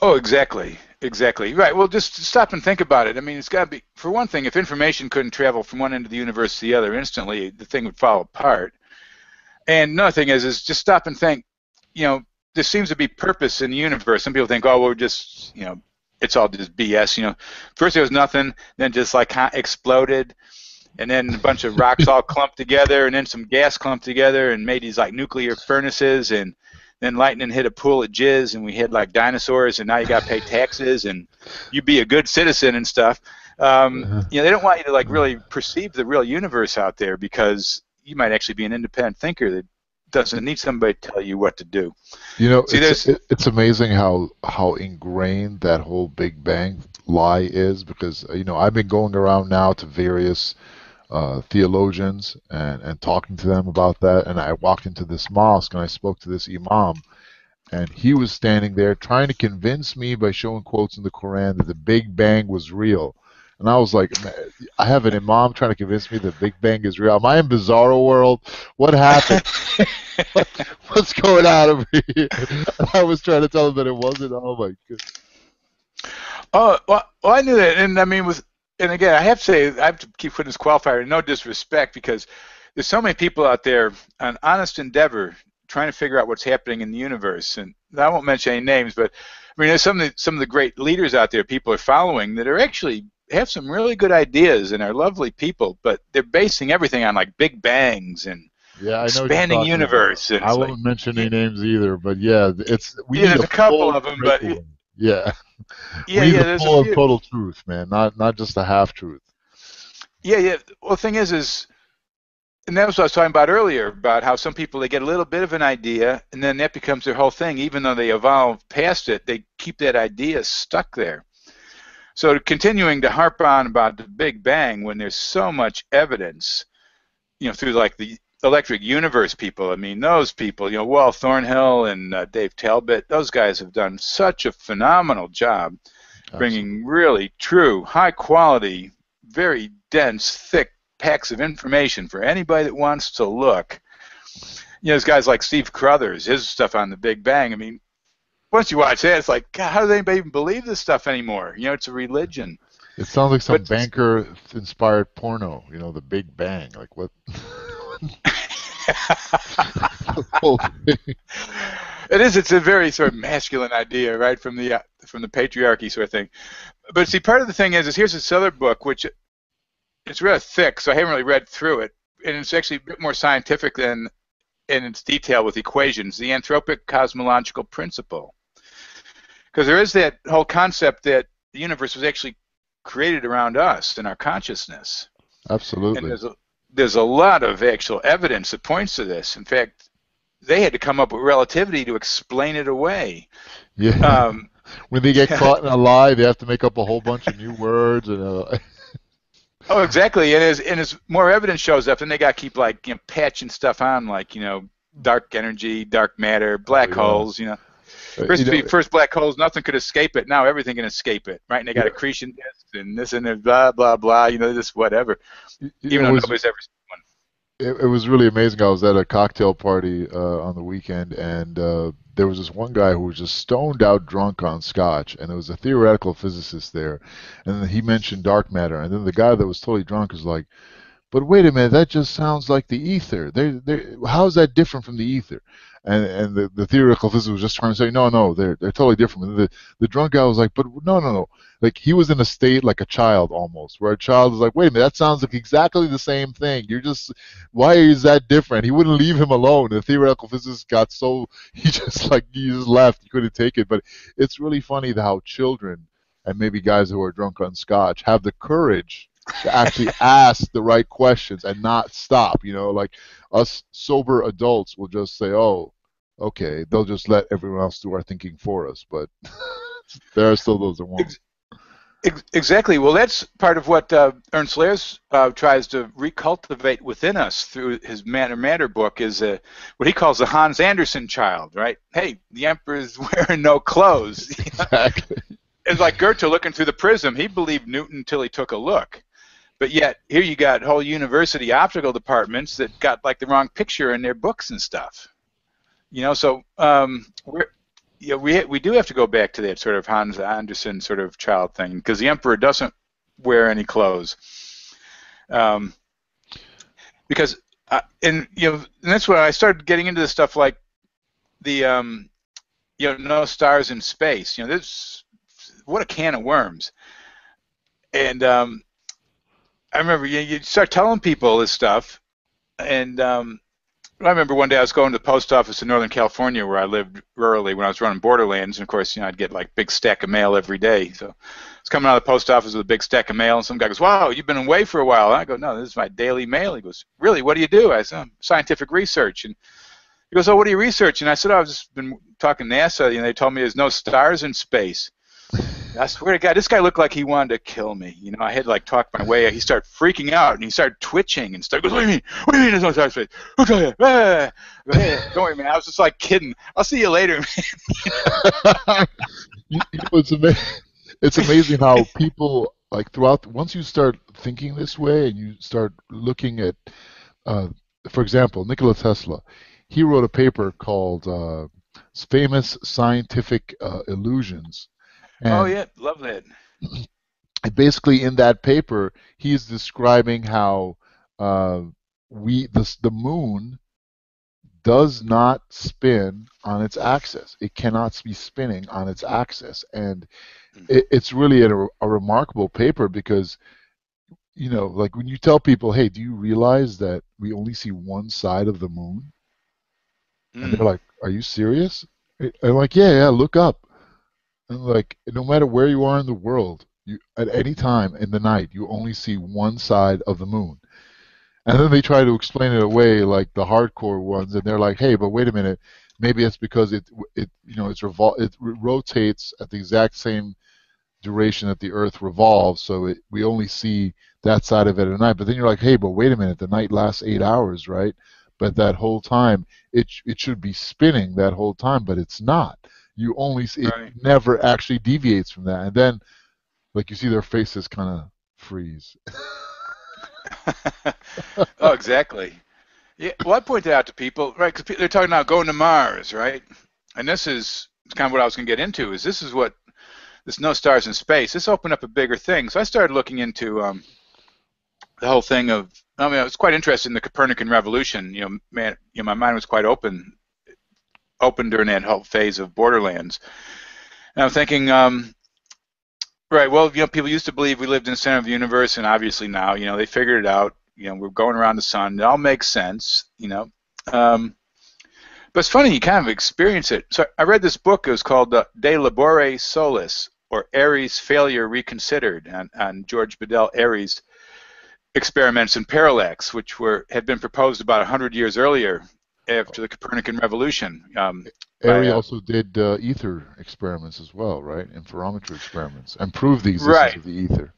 Oh, exactly. Right. Well, just stop and think about it. I mean, it's got to be, for one thing, if information couldn't travel from one end of the universe to the other instantly, the thing would fall apart. And another thing is just stop and think, there seems to be purpose in the universe. Some people think, oh, we're just, it's all just BS. First there was nothing, then just exploded, and then a bunch of rocks all clumped together, and then some gas clumped together and made these nuclear furnaces, and then lightning hit a pool of jizz, and we had dinosaurs, and now you got to pay taxes, and you be a good citizen and stuff. They don't want you to really perceive the real universe out there, because you might actually be an independent thinker that doesn't need somebody to tell you what to do. It's amazing how ingrained that whole Big Bang lie is, because I've been going around now to various theologians and talking to them about that, and I walked into this mosque and I spoke to this imam, and he was standing there trying to convince me by showing quotes in the Quran that the Big Bang was real. And I was like, man, I have an imam trying to convince me the Big Bang is real. Am I in Bizarro World? What happened? What's going on over here? And I was trying to tell him that it wasn't. Oh my goodness. Oh, well, I knew that, and I mean, and again, I have to say, I have to keep putting this qualifier, no disrespect, because there's so many people out there, an honest endeavor, trying to figure out what's happening in the universe. And I won't mention any names, but I mean, there's some of the great leaders out there people are following that are actually have some really good ideas and are lovely people, but they're basing everything on Big Bangs and expanding universe. And I won't mention any names either, but yeah, we need there's a couple of them, but yeah, yeah, we need there's the full a few. total truth, man, not just a half truth. Yeah. Well, the thing is, and that was what I was talking about earlier, about how some people, they get a little bit of an idea, and then that becomes their whole thing. Even though they evolve past it, they keep that idea stuck there. So continuing to harp on about the Big Bang when there's so much evidence, through the electric universe people. I mean, those people, Walt Thornhill and Dave Talbot, those guys have done such a phenomenal job bringing really true, high quality, very dense, thick packs of information for anybody that wants to look. There's guys like Steve Carruthers, his stuff on the Big Bang. I mean, once you watch that, it's like, God, how does anybody even believe this stuff anymore? It's a religion. It sounds like some banker-inspired porno, the Big Bang. Like, what? It is. It's a very sort of masculine idea, right, from the patriarchy sort of thing. But see, part of the thing is here's this other book, which it's really thick, so I haven't really read through it. and it's actually a bit more scientific than in its detail with equations, the anthropic cosmological principle. Because there is that whole concept that the universe was actually created around us and our consciousness. And Absolutely. there's a lot of actual evidence that points to this. In fact, they had to come up with relativity to explain it away. Yeah. When they get caught in a lie, they have to make up a whole bunch of new words and Oh, exactly. And as more evidence shows up, then they got to keep like patching stuff on, like dark energy, dark matter, oh black yeah. holes. You know, First black holes, nothing could escape it. Now everything can escape it, right? And they got yeah, accretion disks and this and that, blah blah blah. This whatever. it Even though was nobody's ever seen one. it was really amazing. I was at a cocktail party on the weekend, and there was this one guy who was just stoned out drunk on scotch, and there was a theoretical physicist there, and he mentioned dark matter, and then the guy that was totally drunk was like, "But wait a minute, that just sounds like the ether. How is that different from the ether?" And the theoretical physicist was just trying to say, "No, no, they're totally different." And the drunk guy was like, "But no, no, no." Like he was in a state like a child almost, where a child is like, "Wait a minute, that sounds like exactly the same thing. Why is that different?" He wouldn't leave him alone. The theoretical physicist got so he just left. He couldn't take it. But it's really funny how children and maybe guys who are drunk on scotch have the courage to actually ask the right questions and not stop. Like us sober adults will just say, "Oh, okay." They'll just let everyone else do our thinking for us. But there are still those that won't. Exactly. Well, that's part of what Ernst Lehrs tries to recultivate within us through his Man or Matter book is what he calls the Hans Andersen child, right? Hey, the emperor's wearing no clothes. Exactly. It's like Goethe looking through the prism. He believed Newton until he took a look. But yet, here you got whole university optical departments that got like the wrong picture in their books and stuff. So we do have to go back to that sort of Hans Andersen sort of child thing because the emperor doesn't wear any clothes. Because and that's when I started getting into this stuff like the no stars in space. This what a can of worms. And I remember you start telling people this stuff, and I remember one day I was going to the post office in Northern California where I lived rurally when I was running Borderlands, and of course, I'd get like big stack of mail every day. So I was coming out of the post office with a big stack of mail, and some guy goes, "Wow, you've been away for a while." And I go, "No, this is my daily mail." He goes, "Really? What do you do?" I said, "Scientific research." And he goes, "Oh, what do you research?" And I said, "Oh, I've just been talking to NASA, they told me there's no stars in space." I swear to God, this guy looked like he wanted to kill me. I had to like talk my way. He started freaking out and he started twitching and started goes, "What do you mean? What do you mean there's no stars in space? Who told you?" I go, "Hey, don't worry, man. I was just like kidding. I'll see you later, man." It's amazing how people like throughout. Once you start thinking this way and you start looking at, uh, for example, Nikola Tesla, he wrote a paper called "Famous Scientific Illusions." Oh And yeah, love that. basically, in that paper, he's describing how uh, the moon does not spin on its axis. It cannot be spinning on its axis, and it's really a remarkable paper because like when you tell people, "Hey, do you realize that we only see one side of the moon?" And they're Mm, like, "Are you serious?" And I'm like, "Yeah, yeah, look up." And like, no matter where you are in the world, you at any time in the night, you only see one side of the moon. And then they try to explain it away like the hardcore ones, and they're like, "Hey, but wait a minute, maybe it's because it rotates at the exact same duration that the Earth revolves, so we only see that side of it at night." But then you're like, "Hey, but wait a minute, the night lasts 8 hours, right? But that whole time, it should be spinning that whole time, but it's not. You only see, it right. never actually deviates from that." And then like you see their faces kind of freeze. Oh, exactly. Yeah. Well, I point that out to people, right? Because they're talking about going to Mars, right? And this is kind of what I was going to get into. This is what this no stars in space. This opened up a bigger thing. So I started looking into the whole thing of. I mean, I was quite interested in the Copernican revolution. My mind was quite open during that whole phase of Borderlands. And I'm thinking, right? Well, people used to believe we lived in the center of the universe, and obviously now, they figured it out. we're going around the sun. It all makes sense. But it's funny, you kind of experience it. So I read this book. It was called De Labore Solis, or Airy's Failure Reconsidered, on George Bedell Airy's experiments in parallax, which had been proposed about 100 years earlier after the Copernican revolution. Airy also did ether experiments as well, right? Interferometry experiments, and proved the existence Right. of the ether.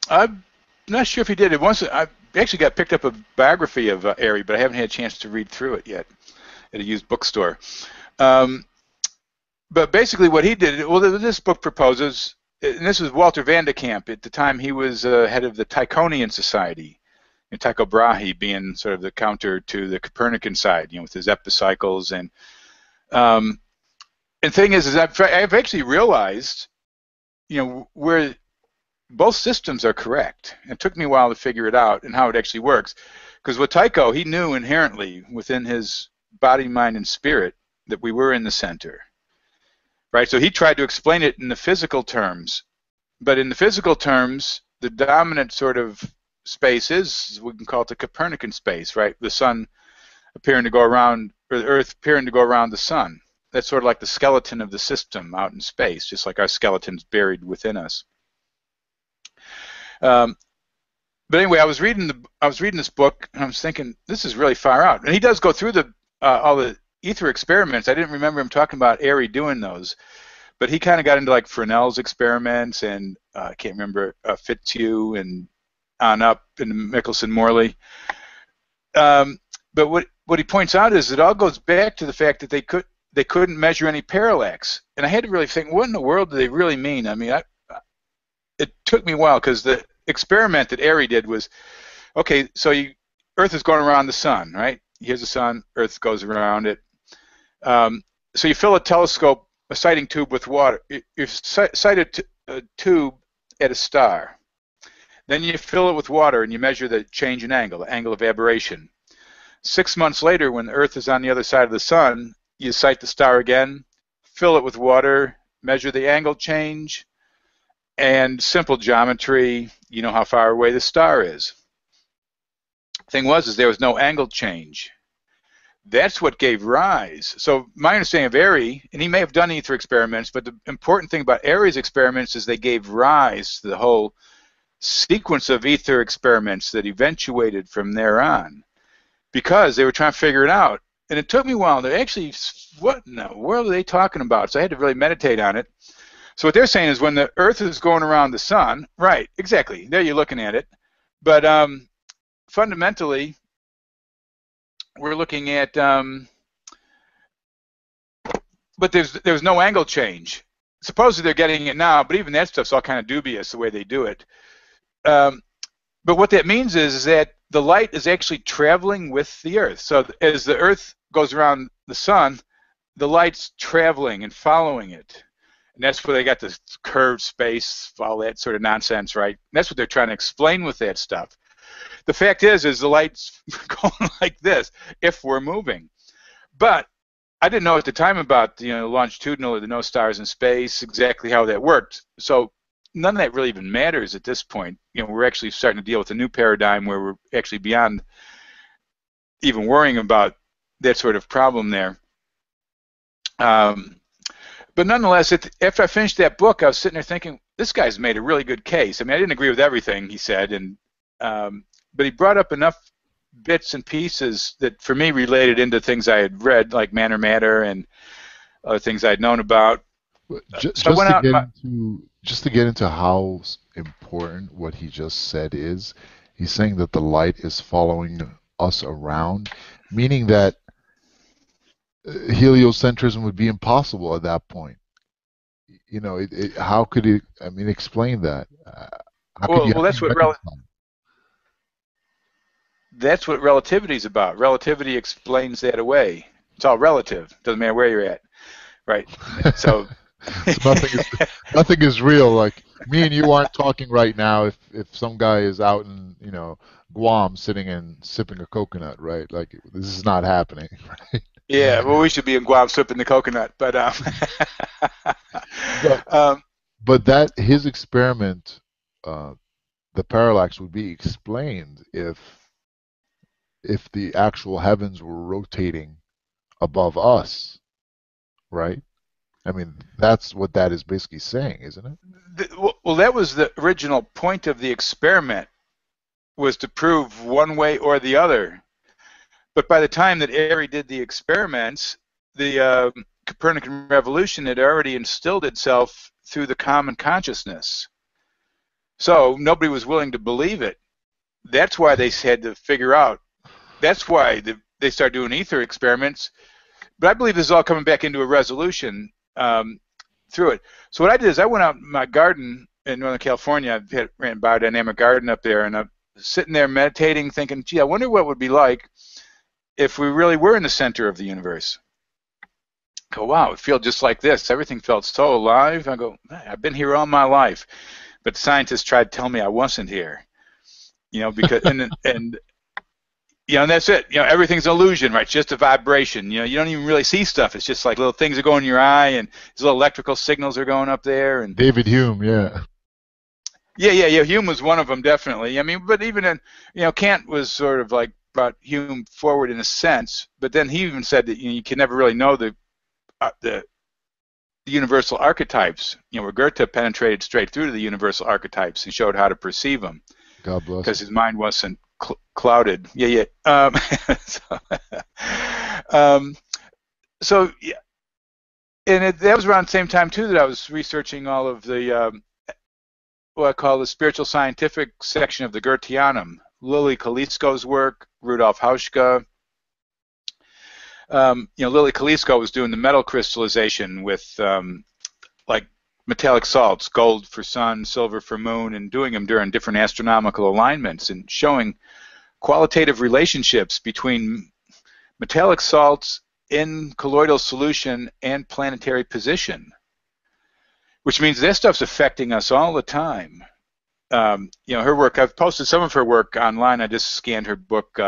I'm not sure if he did it. Once I actually got picked up a biography of Airy, but I haven't had a chance to read through it yet at a used bookstore. But basically what he did, well, this book proposes, and this was Walter van de Kamp. At the time, he was head of the Tychonian Society, and Tycho Brahe being sort of the counter to the Copernican side, with his epicycles. And the thing is I've actually realized, where both systems are correct. It took me a while to figure it out and how it actually works. Because with Tycho, he knew inherently within his body, mind, and spirit that we were in the center. Right? So he tried to explain it in the physical terms. But in the physical terms, the dominant sort of space is, we can call it the Copernican space, right? The sun appearing to go around, or the Earth appearing to go around the sun. That's sort of like the skeleton of the system out in space, just like our skeleton's buried within us. But anyway, I was reading this book, and I was thinking, this is really far out. And he does go through all the ether experiments. I didn't remember him talking about Airy doing those, but he kind of got into like Fresnel's experiments, and I can't remember Fitzhugh and on up, and Michelson-Morley. But what he points out is it all goes back to the fact that they couldn't measure any parallax, and I had to really think, what in the world do they really mean? I mean, it took me a while, because the experiment that Airy did was, okay, so Earth is going around the sun, right? Here's the sun, Earth goes around it. So you fill a sighting tube with water. You sight a tube at a star. Then you fill it with water, and you measure the change in angle, the angle of aberration. 6 months later, when the Earth is on the other side of the sun, you sight the star again, fill it with water, measure the angle change, and simple geometry, you know how far away the star is. Thing was there was no angle change. That's what gave rise. So my understanding of Airy, and he may have done ether experiments, but the important thing about Airy's experiments is they gave rise to the whole sequence of ether experiments that eventuated from there on, because they were trying to figure it out. And it took me a while to actually, what in the world are they talking about? So I had to really meditate on it. So what they're saying is when the Earth is going around the sun, right, exactly, there you're looking at it. But fundamentally, we're looking at, but there's no angle change. Supposedly they're getting it now, but even that stuff's all kind of dubious the way they do it. But what that means is that the light is actually traveling with the Earth. So as the Earth goes around the sun, the light's traveling and following it. And that's where they got this curved space, all that sort of nonsense, right? And that's what they're trying to explain with that stuff. The fact is the light's going like this if we're moving. But I didn't know at the time about longitudinal or the no stars in space, exactly how that worked. So none of that really even matters at this point. We're actually starting to deal with a new paradigm where we're actually beyond even worrying about that sort of problem there. But nonetheless, after I finished that book, I was sitting there thinking, this guy's made a really good case. I mean, I didn't agree with everything he said, but he brought up enough bits and pieces that, for me, related into things I had read, like Matter, and other things I'd known about. Just to get into how important what he just said is, he's saying that the light is following us around, meaning that heliocentrism would be impossible at that point. How could it? I mean, explain that. That's what relativity is about. Relativity explains that away. It's all relative. Doesn't matter where you're at, right? So nothing is real. Like me and you aren't talking right now. If some guy is out in Guam sitting and sipping a coconut, right? Like this is not happening, right? Yeah, well, we should be in Guam sipping the coconut, but but that his experiment the parallax would be explained if the actual heavens were rotating above us, right? I mean, that's what that is basically saying, isn't it? Well, that was the original point of the experiment, was to prove one way or the other. But by the time that Airy did the experiments, the Copernican revolution had already instilled itself through the common consciousness. So nobody was willing to believe it. That's why they had to figure out. That's why they started doing ether experiments. But I believe this is all coming back into a resolution through it. So what I did is I went out in my garden in Northern California. I ran a biodynamic garden up there, and I'm sitting there meditating, thinking, gee, I wonder what it would be like if we really were in the center of the universe. I go, wow, it feels just like this. Everything felt so alive. I go, I've been here all my life. But scientists tried to tell me I wasn't here. Because and that's it. Everything's an illusion, right? It's just a vibration. You don't even really see stuff. It's just like little things are going in your eye, and these little electrical signals are going up there. And David Hume, yeah. Yeah. Hume was one of them, definitely. I mean, but even Kant was sort of like brought Hume forward in a sense. But then he even said that you can never really know the universal archetypes. Where Goethe penetrated straight through to the universal archetypes and showed how to perceive them. God bless. Because his mind wasn't clouded. Yeah. So yeah, and that was around the same time too that I was researching all of the what I call the spiritual scientific section of the Goetheanum. Lily Kalisko's work, Rudolf Hauschka. Lily Kalisko was doing the metal crystallization with like metallic salts, gold for sun, silver for moon, and doing them during different astronomical alignments and showing qualitative relationships between metallic salts in colloidal solution and planetary position, which means that stuff's affecting us all the time. Her work, I've posted some of her work online. I just scanned her book,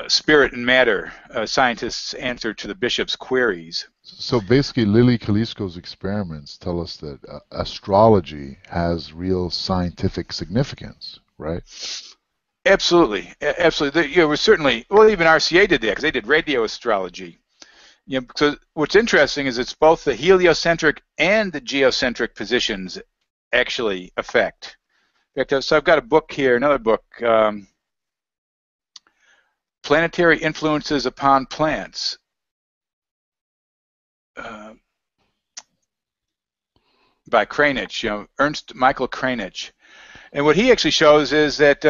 Spirit and Matter, a Scientist's Answer to the Bishop's Queries. So basically, Lily Kalisko's experiments tell us that astrology has real scientific significance, right? Absolutely. We're certainly, well, even RCA did that because they did radio astrology. So what's interesting is it's both the heliocentric and the geocentric positions actually affect. In fact, so I've got a book here, another book, Planetary Influences Upon Plants. By Kranich, Ernst Michael Kranich. And what he actually shows is that,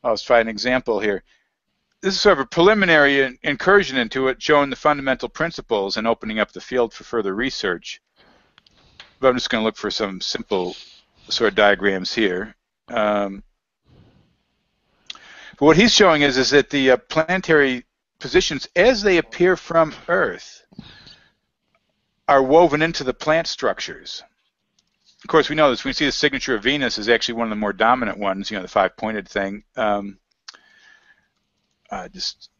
let's try an example here. This is sort of a preliminary incursion into it, showing the fundamental principles and opening up the field for further research. But I'm just going to look for some simple sort of diagrams here. But what he's showing is that the planetary positions, as they appear from Earth, are woven into the plant structures. Of course, we know this. We see the signature of Venus is actually one of the more dominant ones, the five-pointed thing. Just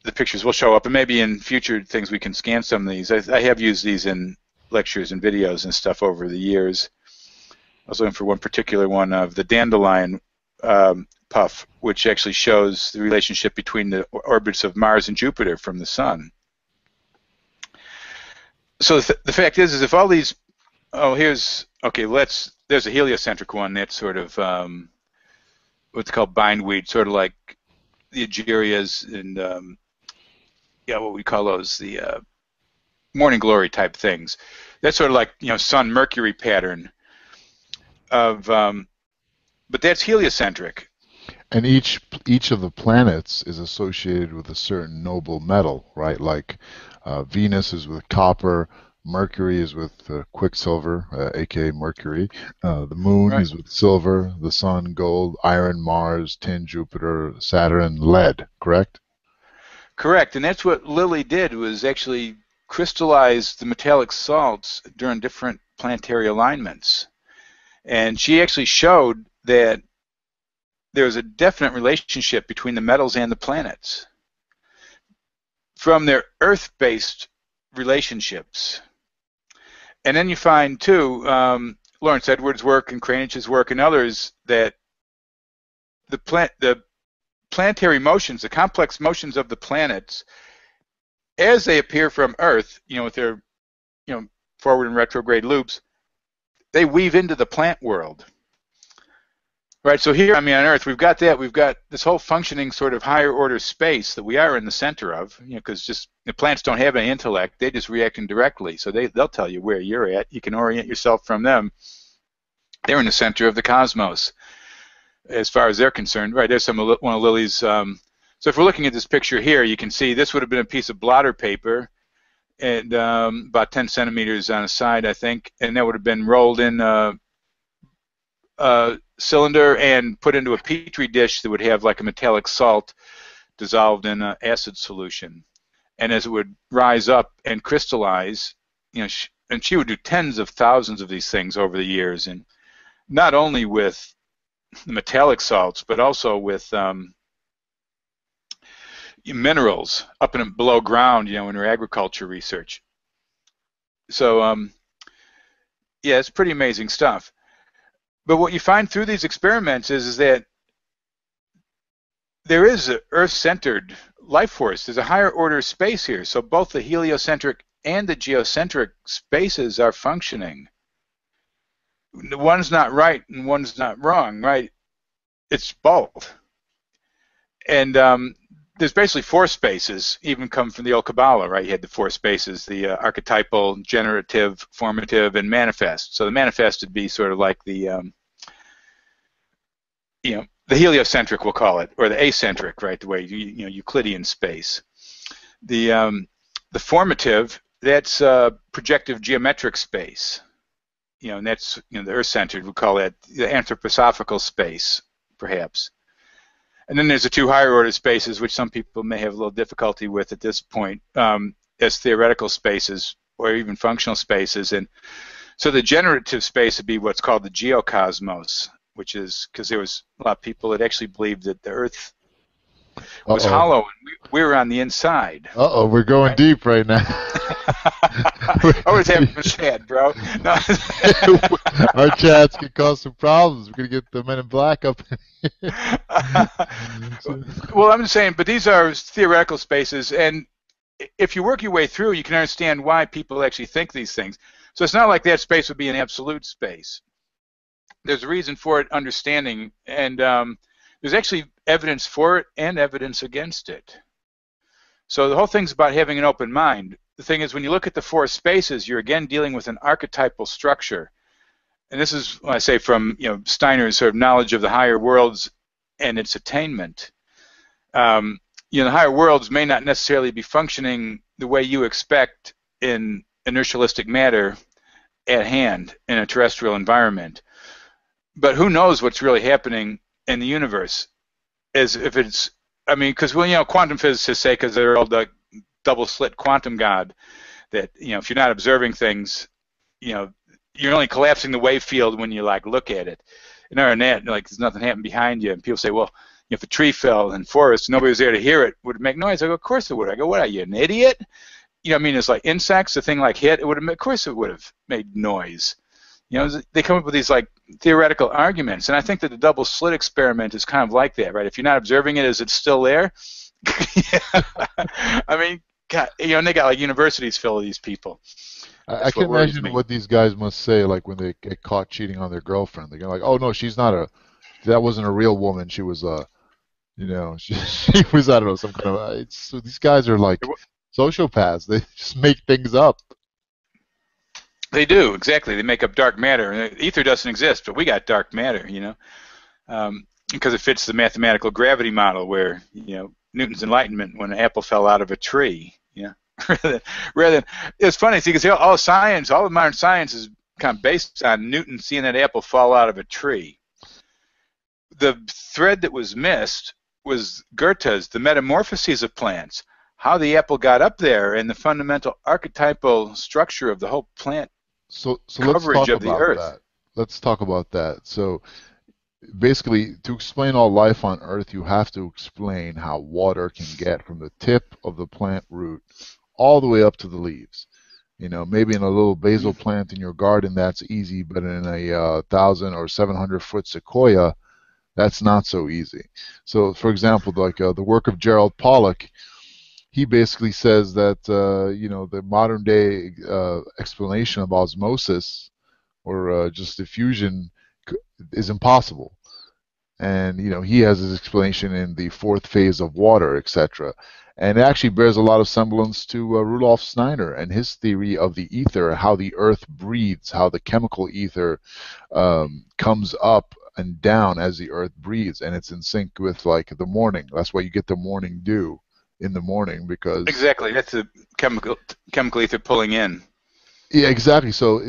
the pictures will show up, and maybe in future things we can scan some of these. I have used these in lectures and videos and stuff over the years. I was looking for one particular one of the dandelion puff, which actually shows the relationship between the orbits of Mars and Jupiter from the Sun. So the fact is if all these, there's a heliocentric one. That's sort of what's called bindweed, sort of like the Egerias and what we call those, the morning glory type things. That's sort of like Sun Mercury pattern of, but that's heliocentric. And each of the planets is associated with a certain noble metal, right? Like Venus is with copper, Mercury is with quicksilver, aka Mercury. The Moon is with silver, the Sun gold, iron, Mars, tin, Jupiter, Saturn, lead. Correct? Correct, and that's what Lily did, was actually crystallize the metallic salts during different planetary alignments, and she actually showed that there's a definite relationship between the metals and the planets from their Earth-based relationships. And then you find, too, Lawrence Edwards' work and Kranich's work and others, that the planetary motions, the complex motions of the planets, as they appear from Earth, with their forward and retrograde loops, they weave into the plant world. Right, so here, on Earth, we've got this whole functioning sort of higher order space that we are in the center of, because just the plants don't have any intellect; they just react indirectly. So they'll tell you where you're at. You can orient yourself from them. They're in the center of the cosmos, as far as they're concerned. Right, there's one of Lily's. So if we're looking at this picture here, you can see this would have been a piece of blotter paper, and about 10 centimeters on a side, I think, and that would have been rolled in cylinder and put into a petri dish that would have like a metallic salt dissolved in an acid solution. And as it would rise up and crystallize, and she would do tens of thousands of these things over the years, and not only with the metallic salts, but also with minerals up and below ground, in her agriculture research. So, yeah, it's pretty amazing stuff. But what you find through these experiments is that there is an Earth-centered life force. There's a higher order space here. So both the heliocentric and the geocentric spaces are functioning. One's not right and one's not wrong, right? It's both. And there's basically four spaces, even come from the old Kabbalah, right? You had the four spaces, the archetypal, generative, formative, and manifest. So the manifest would be sort of like the heliocentric, we'll call it, or the acentric, right? The way Euclidean space. The formative, that's projective geometric space. And that's the Earth-centered. We call that the anthroposophical space, perhaps. And then there's the two higher order spaces, which some people may have a little difficulty with at this point, as theoretical spaces or even functional spaces. And so the generative space would be what's called the geocosmos, which is because there was a lot of people that actually believed that the Earth was hollow and we were on the inside. We're going deep right now. Always having a chat, bro. No. Our chats can cause some problems. We're going to get the Men in Black up. Well, I'm just saying, but these are theoretical spaces, and if you work your way through, you can understand why people actually think these things. So it's not like that space would be an absolute space. There's a reason for it, understanding, and there's actually evidence for it and evidence against it. So the whole thing's about having an open mind. The thing is, when you look at the four spaces, you're again dealing with an archetypal structure. And this is when I say from Steiner's sort of knowledge of the higher worlds and its attainment. The higher worlds may not necessarily be functioning the way you expect in inertialistic matter at hand in a terrestrial environment. But who knows what's really happening in the universe? As if it's, because quantum physicists say, because they're all the double-slit quantum God, that if you're not observing things, you're only collapsing the wave field when you look at it. And other than that, there's nothing happening behind you. And people say, well, if a tree fell in forest, nobody was there to hear it, would it make noise? I go, of course it would. I go, what are you, an idiot? It's like insects, the thing hit, it would have, of course it would have made noise. They come up with these theoretical arguments, and I think that the double slit experiment is kind of like that, right? If you're not observing it, is it still there? God, and they got universities full of these people. I can imagine what these guys must say, when they get caught cheating on their girlfriend. They're like, "Oh no, that wasn't a real woman. She was she was, I don't know, some kind of." So these guys are like sociopaths. They just make things up. They do, exactly. They make up dark matter. Ether doesn't exist, but we got dark matter, because it fits the mathematical gravity model where, Newton's enlightenment when an apple fell out of a tree, rather than it's funny, because all of modern science is kind of based on Newton seeing that apple fall out of a tree. The thread that was missed was Goethe's The Metamorphoses of Plants, how the apple got up there, and the fundamental archetypal structure of the whole plant coverage of the Earth. That. Let's talk about that. So basically, to explain all life on Earth, you have to explain how water can get from the tip of the plant root all the way up to the leaves. Maybe in a little basil Mm. plant in your garden, that's easy, but in a 1,000 or 700 foot sequoia, that's not so easy. So, for example, like the work of Gerald Pollack, he basically says that the modern day explanation of osmosis or just diffusion is impossible. And he has his explanation in the fourth phase of water, etc. And it actually bears a lot of semblance to Rudolf Steiner and his theory of the ether, how the earth breathes, how the chemical ether comes up and down as the earth breathes, and it's in sync with like the morning. That's why you get the morning dew in the morning because Exactly. That's the chemical ether pulling in. yeah, exactly. So,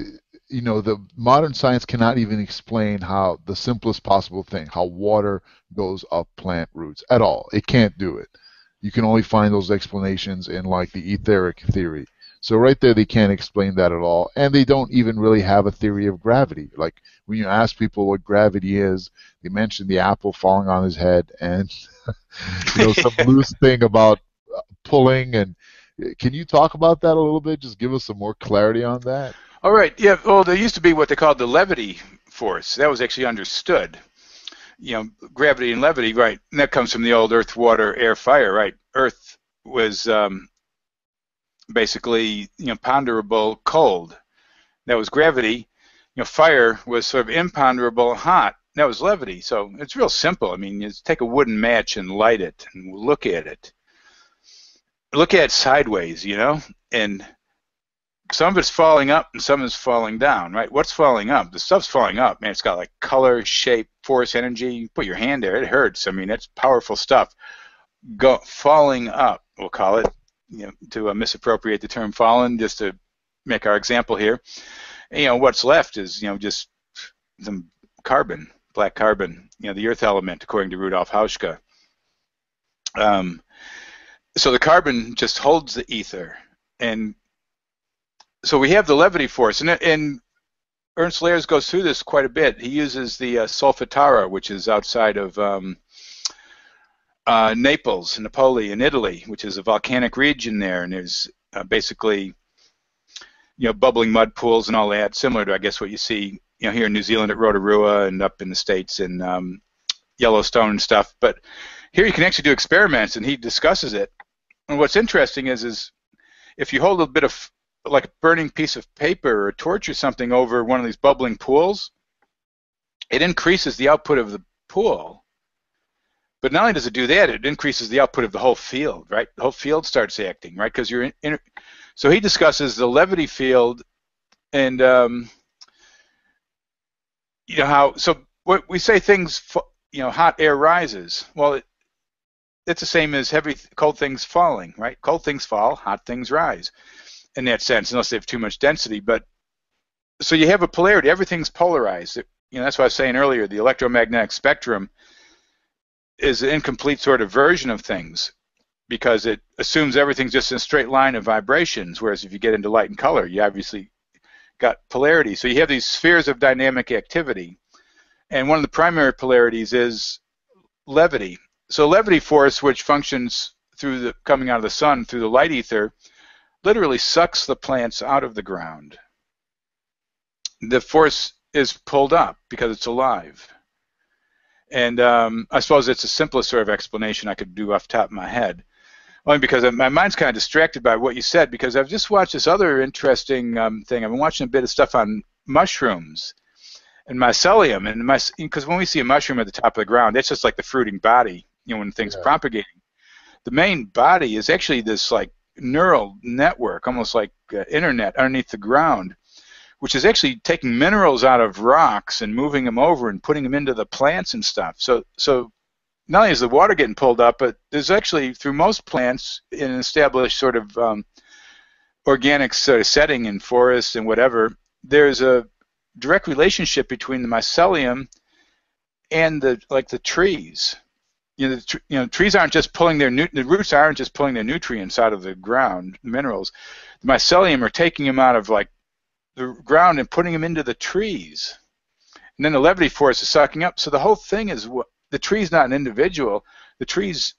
the modern science cannot even explain how the simplest possible thing, how water goes up plant roots at all. It can't do it. You can only find those explanations in like the etheric theory. So right there, they can't explain that at all, and they don't even really have a theory of gravity. Like when you ask people what gravity is, they mention the apple falling on his head, and some loose thing about pulling. And can you talk about that a little bit? Just give us some more clarity on that. All right. Yeah. Well, there used to be what they called the levity force. That was actually understood. Gravity and levity, right? And that comes from the old earth, water, air, fire, right? Earth was basically, ponderable cold. That was gravity. Fire was sort of imponderable hot. That was levity. So it's real simple. I mean, you just take a wooden match and light it and look at it. Look at it sideways, and some of it's falling up and some is falling down, right? What's falling up? The stuff's falling up, man. It's got like color, shape, force, energy. You put your hand there, it hurts. I mean, that's powerful stuff. Falling up, we'll call it, to misappropriate the term fallen, just to make our example here. And, what's left is, just some carbon, black carbon, the earth element, according to Rudolf Hauschka. So the carbon just holds the ether, and so we have the levity force, and Ernst Lehrs goes through this quite a bit. He uses the Solfatara, which is outside of Naples, Napoli in Italy, which is a volcanic region there, and there's basically bubbling mud pools and all that, similar to I guess what you see here in New Zealand at Rotorua and up in the States in Yellowstone and stuff. But here you can actually do experiments, and he discusses it. And what's interesting is if you hold a bit of like a burning piece of paper or a torch or something over one of these bubbling pools, it increases the output of the pool. But not only does it do that, it increases the output of the whole field, right? The whole field starts acting, right? Because you're in. So he discusses the levity field and how. So what we say things, hot air rises. Well, it's the same as cold things falling, right? Cold things fall, hot things rise. In that sense, unless they have too much density. But so you have a polarity. Everything's polarized. That's what I was saying earlier. The electromagnetic spectrum is an incomplete sort of version of things because it assumes everything's just in a straight line of vibrations, whereas if you get into light and color, you obviously got polarity. So you have these spheres of dynamic activity, and one of the primary polarities is levity. So levity force, which functions through the coming out of the sun through the light ether, literally sucks the plants out of the ground. The force is pulled up because it's alive. And I suppose it's the simplest sort of explanation I could do off the top of my head. Only because my mind's kind of distracted by what you said, because I've just watched this other interesting thing. I've been watching a bit of stuff on mushrooms and mycelium. And because when we see a mushroom at the top of the ground, it's just like the fruiting body, when things Yeah. propagating. The main body is actually this like neural network, almost like internet underneath the ground, which is actually taking minerals out of rocks and moving them over and putting them into the plants and stuff. So not only is the water getting pulled up, but there's actually, through most plants, in an established sort of organic sort of setting in forests and whatever, there's a direct relationship between the mycelium and the trees. Trees aren't just pulling the roots aren't just pulling their nutrients out of the ground, the minerals. The mycelium are taking them out of like the ground and putting them into the trees. And then the levity force is sucking up. So the whole thing is, the tree's not an individual. The tree's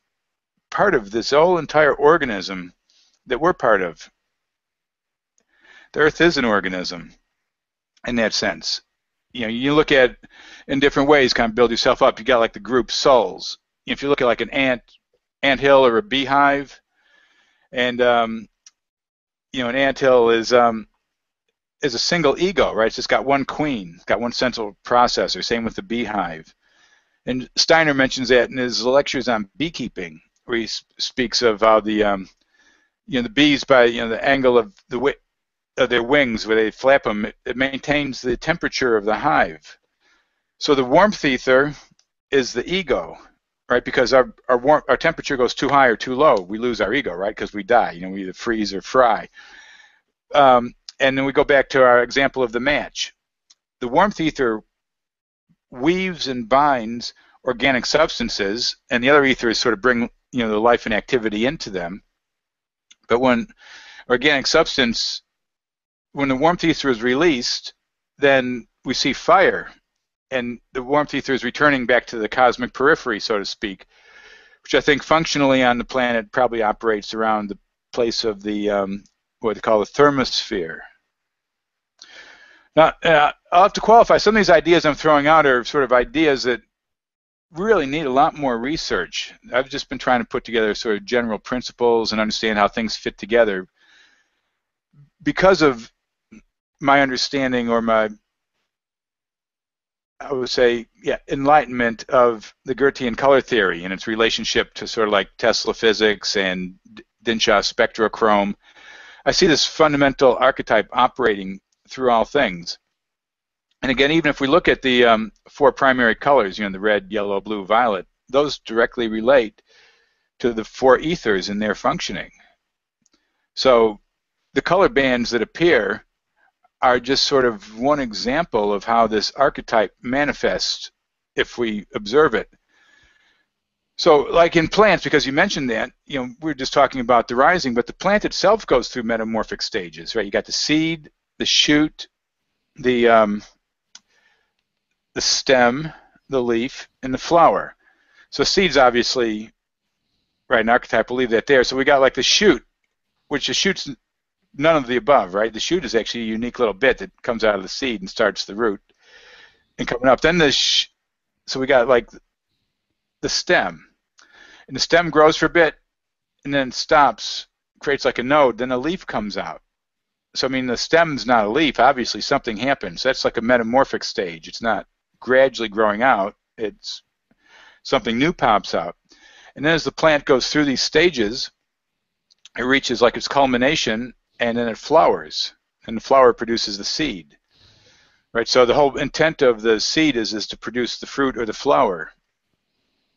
part of this whole entire organism that we're part of. The Earth is an organism in that sense. You look at in different ways, kind of build yourself up. You got like the group souls. If you look at like an ant hill or a beehive, and an ant hill is a single ego, right? It's just got one queen, it's got one central processor. Same with the beehive. And Steiner mentions that in his lectures on beekeeping, where he speaks of how the bees, by the angle of of their wings where they flap them, it maintains the temperature of the hive. So the warmth ether is the ego, right? Because our temperature goes too high or too low, we lose our ego, right? Because we die. We either freeze or fry. And then we go back to our example of the match. The warmth ether weaves and binds organic substances, and the other ethers sort of bring the life and activity into them. But when organic substance, when the warmth ether is released, then we see fire, and the warmth ether is returning back to the cosmic periphery, so to speak, which I think functionally on the planet probably operates around the place of the what they call the thermosphere. Now, I'll have to qualify. Some of these ideas I'm throwing out are sort of ideas that really need a lot more research. I've just been trying to put together sort of general principles and understand how things fit together. Because of my understanding, or I would say, enlightenment of the Goethean color theory and its relationship to sort of like Tesla physics and Dinshaw spectrochrome, I see this fundamental archetype operating through all things. And again, even if we look at the 4 primary colors, the red, yellow, blue, violet, those directly relate to the 4 ethers in their functioning. So the color bands that appear are just sort of one example of how this archetype manifests if we observe it. So like in plants, because you mentioned that, we're just talking about the rising, but the plant itself goes through metamorphic stages, right? You got the seed, the shoot, the stem, the leaf, and the flower. So seeds, obviously, right, an archetype, we'll leave that there. So we got like the shoot, which the shoot's none of the above, right? The shoot is actually a unique little bit that comes out of the seed and starts the root and coming up. Then so we got like the stem. And the stem grows for a bit and then stops, creates like a node, then a leaf comes out. So, I mean, the stem's not a leaf. Obviously, something happens. That's like a metamorphic stage. It's not gradually growing out. It's something new pops out. And then as the plant goes through these stages, it reaches like its culmination, and then it flowers. And the flower produces the seed. Right? So the whole intent of the seed is to produce the fruit or the flower,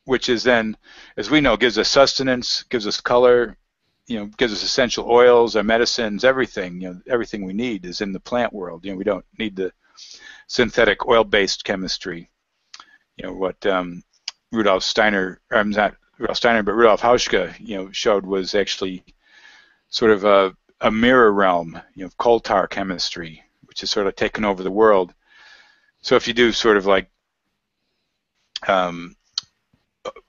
which is then, as we know, gives us sustenance, gives us color, gives us essential oils, our medicines, everything. Everything we need is in the plant world. We don't need the synthetic oil-based chemistry. What Rudolf Steiner, not Rudolf Steiner, but Rudolf Hauschka, showed was actually sort of a mirror realm, coal tar chemistry, which has sort of taken over the world. So if you do sort of like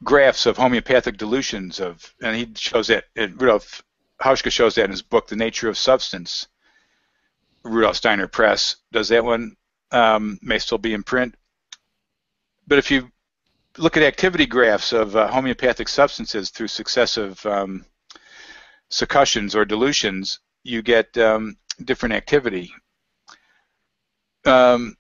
graphs of homeopathic dilutions and he shows that, Rudolf Hauschka shows that in his book, The Nature of Substance. Rudolf Steiner Press does that one, may still be in print. But if you look at activity graphs of homeopathic substances through successive succussions or dilutions, you get different activity. Okay,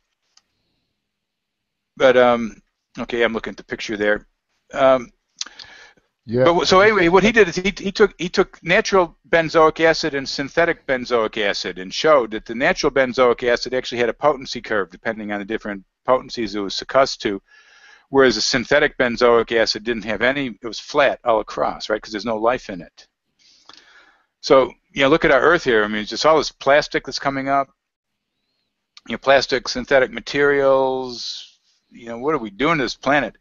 I'm looking at the picture there. But so anyway, what he did is he took natural benzoic acid and synthetic benzoic acid and showed that the natural benzoic acid actually had a potency curve depending on the different potencies it was succussed to, whereas the synthetic benzoic acid didn't have any. It was flat all across, right? Because there's no life in it. So look at our Earth here. I mean, it's just all this plastic that's coming up. Plastic, synthetic materials. What are we doing to this planet?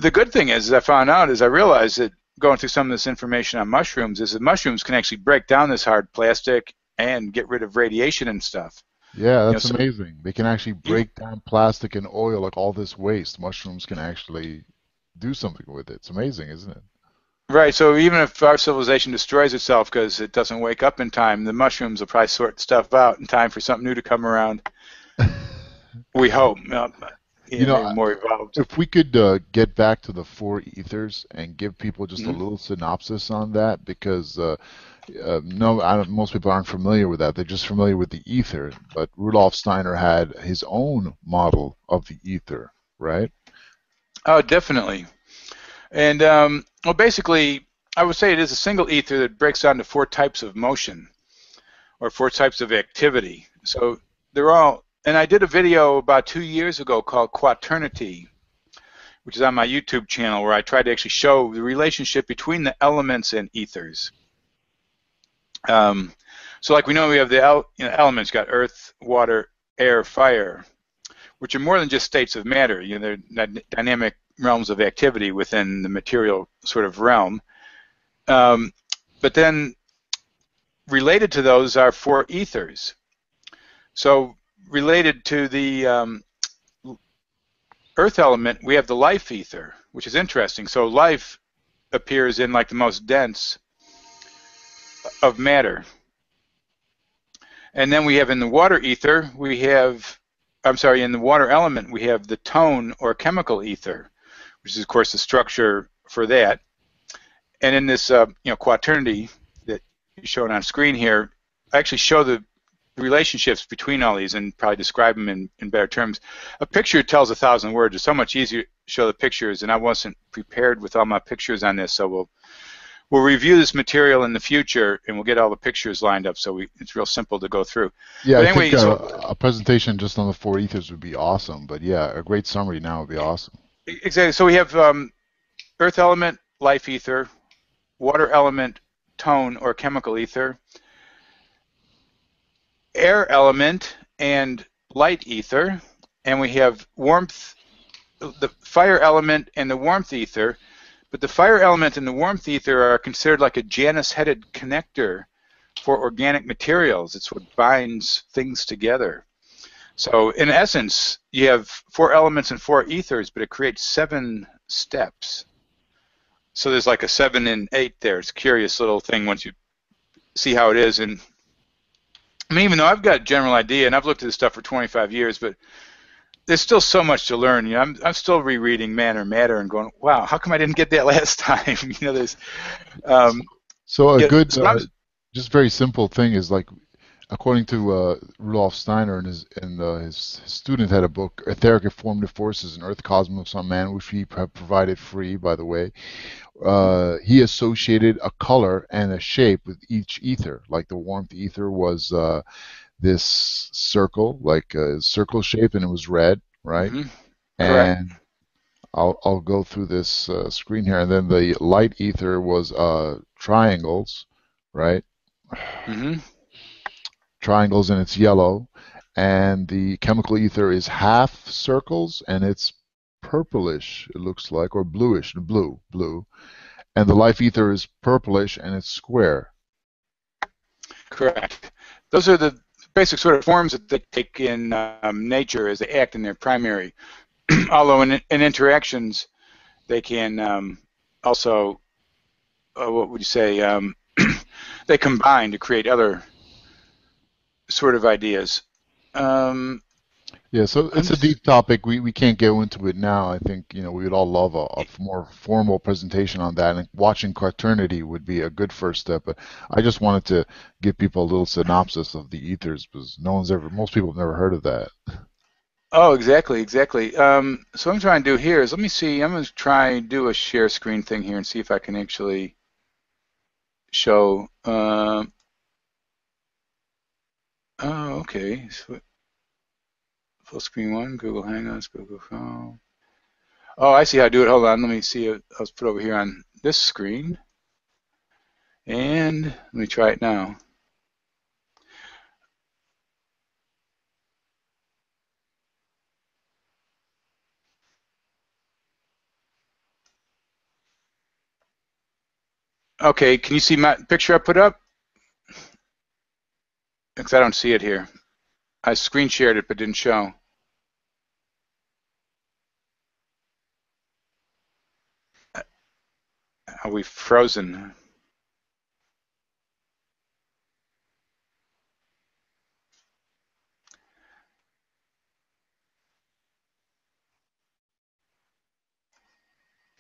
The good thing is, I found out, I realized that going through some of this information on mushrooms, is that mushrooms can actually break down this hard plastic and get rid of radiation and stuff. Yeah, that's amazing. They can actually break down plastic and oil, like all this waste. Mushrooms can actually do something with it. It's amazing, isn't it? Right. So even if our civilization destroys itself because it doesn't wake up in time, the mushrooms will probably sort stuff out in time for something new to come around. We hope. You know, Maybe more evolved. if we could get back to the four ethers and give people just a Mhm. little synopsis on that, because no, most people aren't familiar with that. They're just familiar with the ether. But Rudolf Steiner had his own model of the ether, right? Oh, definitely. And well, basically, I would say it is a single ether that breaks down to four types of motion or four types of activity. So they're all. And I did a video about 2 years ago called Quaternity, which is on my YouTube channel, where I tried to actually show the relationship between the elements and ethers. So, like we know, we have the elements. Got earth, water, air, fire, which are more than just states of matter. They're dynamic realms of activity within the material sort of realm. But then related to those are four ethers. So related to the earth element, we have the life ether, which is interesting. So life appears in like the most dense of matter. And then we have in the water ether, in the water element, we have the tone or chemical ether, which is, of course, the structure for that. And in this, quaternity that you're showing on screen here, I actually show the relationships between all these and probably describe them in better terms. A picture tells 1,000 words. It's so much easier to show the pictures, and I wasn't prepared with all my pictures on this, so we'll review this material in the future, and we'll get all the pictures lined up, so it's real simple to go through. Yeah, But I think anyway, so a presentation just on the four ethers would be awesome. But yeah, a great summary now would be awesome. exactly. So we have earth element, life ether, water element, tone or chemical ether, air element, and light ether, and we have warmth, the fire element, and the warmth ether. But the fire element and the warmth ether are considered like a Janus-headed connector for organic materials. It's what binds things together. So in essence, you have four elements and four ethers, but it creates 7 steps. So there's like a 7 and 8 there. It's a curious little thing once you see how it is. And I mean, even though I've got a general idea and I've looked at this stuff for 25 years, but there's still so much to learn. I'm still rereading Man or Matter and going, wow, how come I didn't get that last time? There's um, So a yeah. good, So I'm, just very simple thing is like, according to Rudolf Steiner and his student had a book, Etheric Informative Forces in Earth, Cosmos on Man, which we have provided free, by the way. He associated a color and a shape with each ether. Like the warmth ether was this circle, like a circle shape, and it was red, right? mhm, correct. And I'll go through this screen here, and then the light ether was triangles, right? Hmm. Triangles, and it's yellow. And the chemical ether is half circles, and it's purplish, it looks like, or bluish, blue. And the life ether is purplish, and it's square. Correct. Those are the basic sort of forms that they take in nature as they act in their primary. Although in interactions, they can also, what would you say, they combine to create other sort of ideas. Um, Yeah, so I'm it's a just, deep topic. We can't go into it now. I think, we would all love a more formal presentation on that, and watching Quaternity would be a good first step. But I just wanted to give people a little synopsis of the ethers, because most people have never heard of that. oh, exactly, exactly. So what I'm trying to do here is, let me see, I'm going to try and do a share screen thing here and see if I can actually show. Oh, okay. So, full screen one, Google Hangouts, Google Chrome. Oh, I see how to do it. Hold on, let me see. I'll put it over here on this screen. And let me try it now. Okay, can you see my picture I put up? Because I don't see it here. I screen shared it but didn't show. Are we frozen?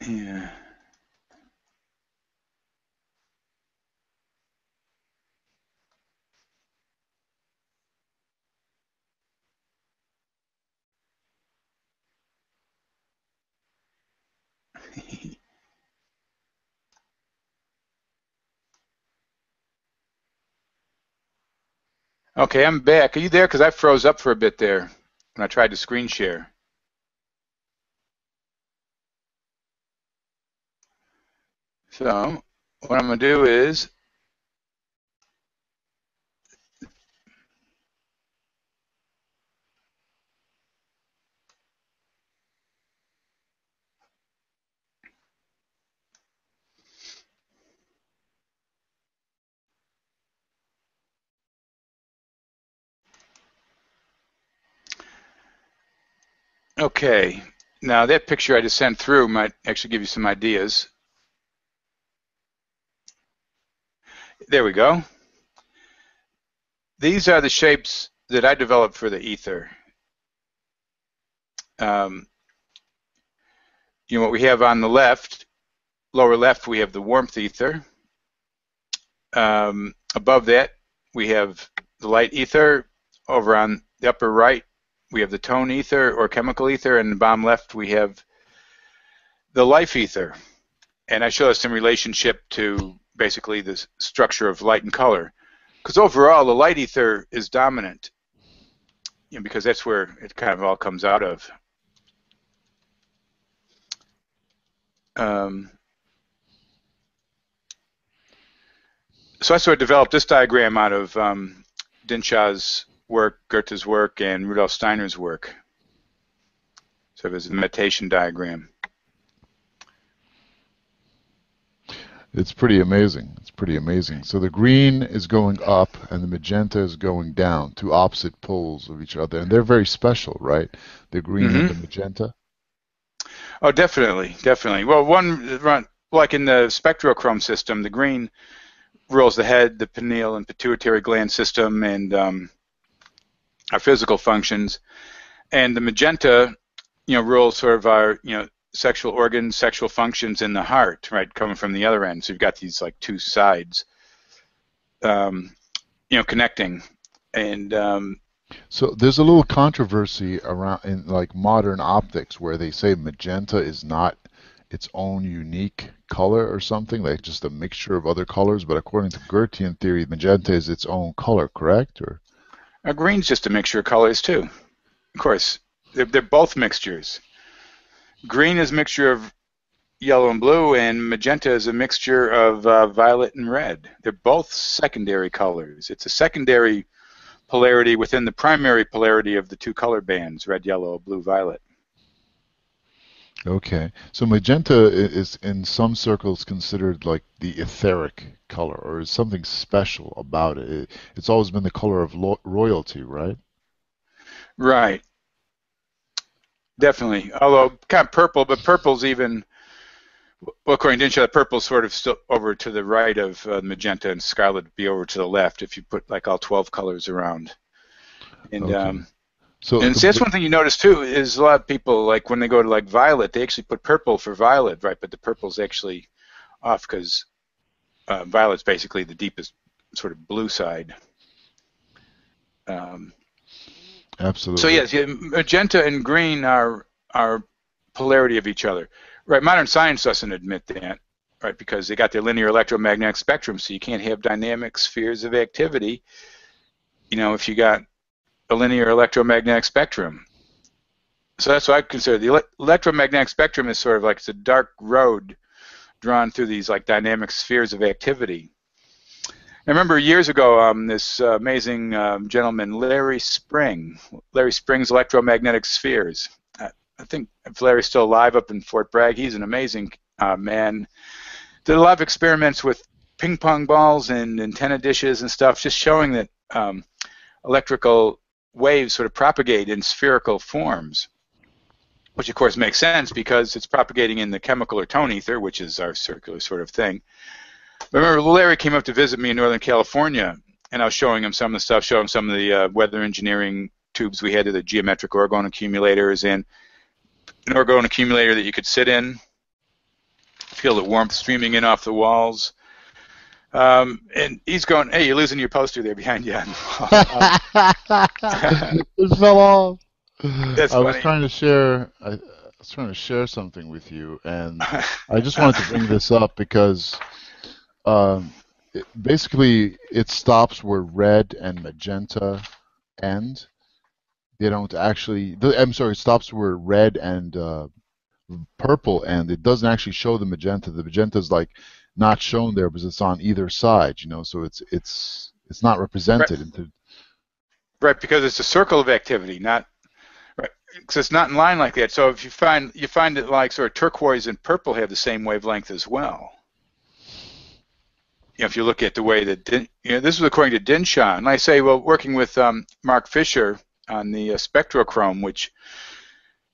Yeah. Okay, I'm back. Are you there? Because I froze up for a bit there when I tried to screen share. So what I'm going to do is, okay, now that picture I just sent through might actually give you some ideas. There we go. These are the shapes that I developed for the ether. Um, what we have on the left, lower left, we have the warmth ether. Above that, we have the light ether. Over on the upper right, we have the tone ether or chemical ether, and the bottom left, we have the life ether. And I show us some relationship to basically the structure of light and color. Because overall, the light ether is dominant, because that's where it kind of all comes out of. So I sort of developed this diagram out of Dinshaw's work, Goethe's work, and Rudolf Steiner's work. So it was a meditation diagram. It's pretty amazing. It's pretty amazing. So the green is going up and the magenta is going down, two opposite poles of each other. And they're very special, right? The green and the magenta. Oh, definitely, definitely. Well, like in the spectrochrome system, the green rules the head, the pineal and pituitary gland system, and our physical functions. And the magenta, rules sort of our, sexual organs, sexual functions in the heart, right, coming from the other end. So you've got these like two sides, connecting. And so there's a little controversy around in like modern optics where they say magenta is not its own unique color or something, like just a mixture of other colors. But according to Goethean theory, magenta is its own color, correct? Or green's just a mixture of colors too. Of course, they're both mixtures. Green is a mixture of yellow and blue, and magenta is a mixture of violet and red. They're both secondary colors. It's a secondary polarity within the primary polarity of the two color bands, red, yellow, blue, violet. okay, so magenta is in some circles considered like the etheric color, or is something special about it. It's always been the color of royalty, right? Right. Definitely. Although kind of purple, but purple's even, well, according to Dinshaw, purple's sort of still over to the right of magenta, and scarlet would be over to the left if you put like all 12 colors around. And Okay. and see, that's one thing you notice too is a lot of people, like when they go to like violet, they actually put purple for violet, right? But the purple's actually off because violet's basically the deepest sort of blue side. Absolutely. So yes, magenta and green are polarity of each other, right? Modern science doesn't admit that, right? Because they got their linear electromagnetic spectrum, so you can't have dynamic spheres of activity, if you got a linear electromagnetic spectrum. So that's what I consider the electromagnetic spectrum is sort of like it's a dark road drawn through these like dynamic spheres of activity. I remember years ago, this amazing gentleman, Larry Spring's electromagnetic spheres. I think if Larry's still alive up in Fort Bragg, he's an amazing man. Did a lot of experiments with ping pong balls and antenna dishes and stuff, just showing that electrical waves sort of propagate in spherical forms. which of course makes sense because it's propagating in the chemical or tone ether, which is our circular sort of thing. But remember, Larry came up to visit me in Northern California, and I was showing him some of the stuff, showing him some of the weather engineering tubes we had to the geometric orgone accumulators, and an orgone accumulator that you could sit in, feel the warmth streaming in off the walls. And he's going, "Hey, you're losing your poster there behind you." It fell off. That's I was funny. trying to share. I was trying to share something with you, and I just wanted to bring this up because basically it stops where red and magenta end. They don't actually. I'm sorry, it stops where red and purple end. It doesn't actually show the magenta. The magenta is like not shown there because it's on either side. So it's not Right, represented. Into, right, because it's a circle of activity, not right, because it's not in line like that. So if you find it like sort of turquoise and purple have the same wavelength as well. If you look at the way that this is according to Dinshaw, and I say, well, working with Mark Fisher on the spectrochrome, which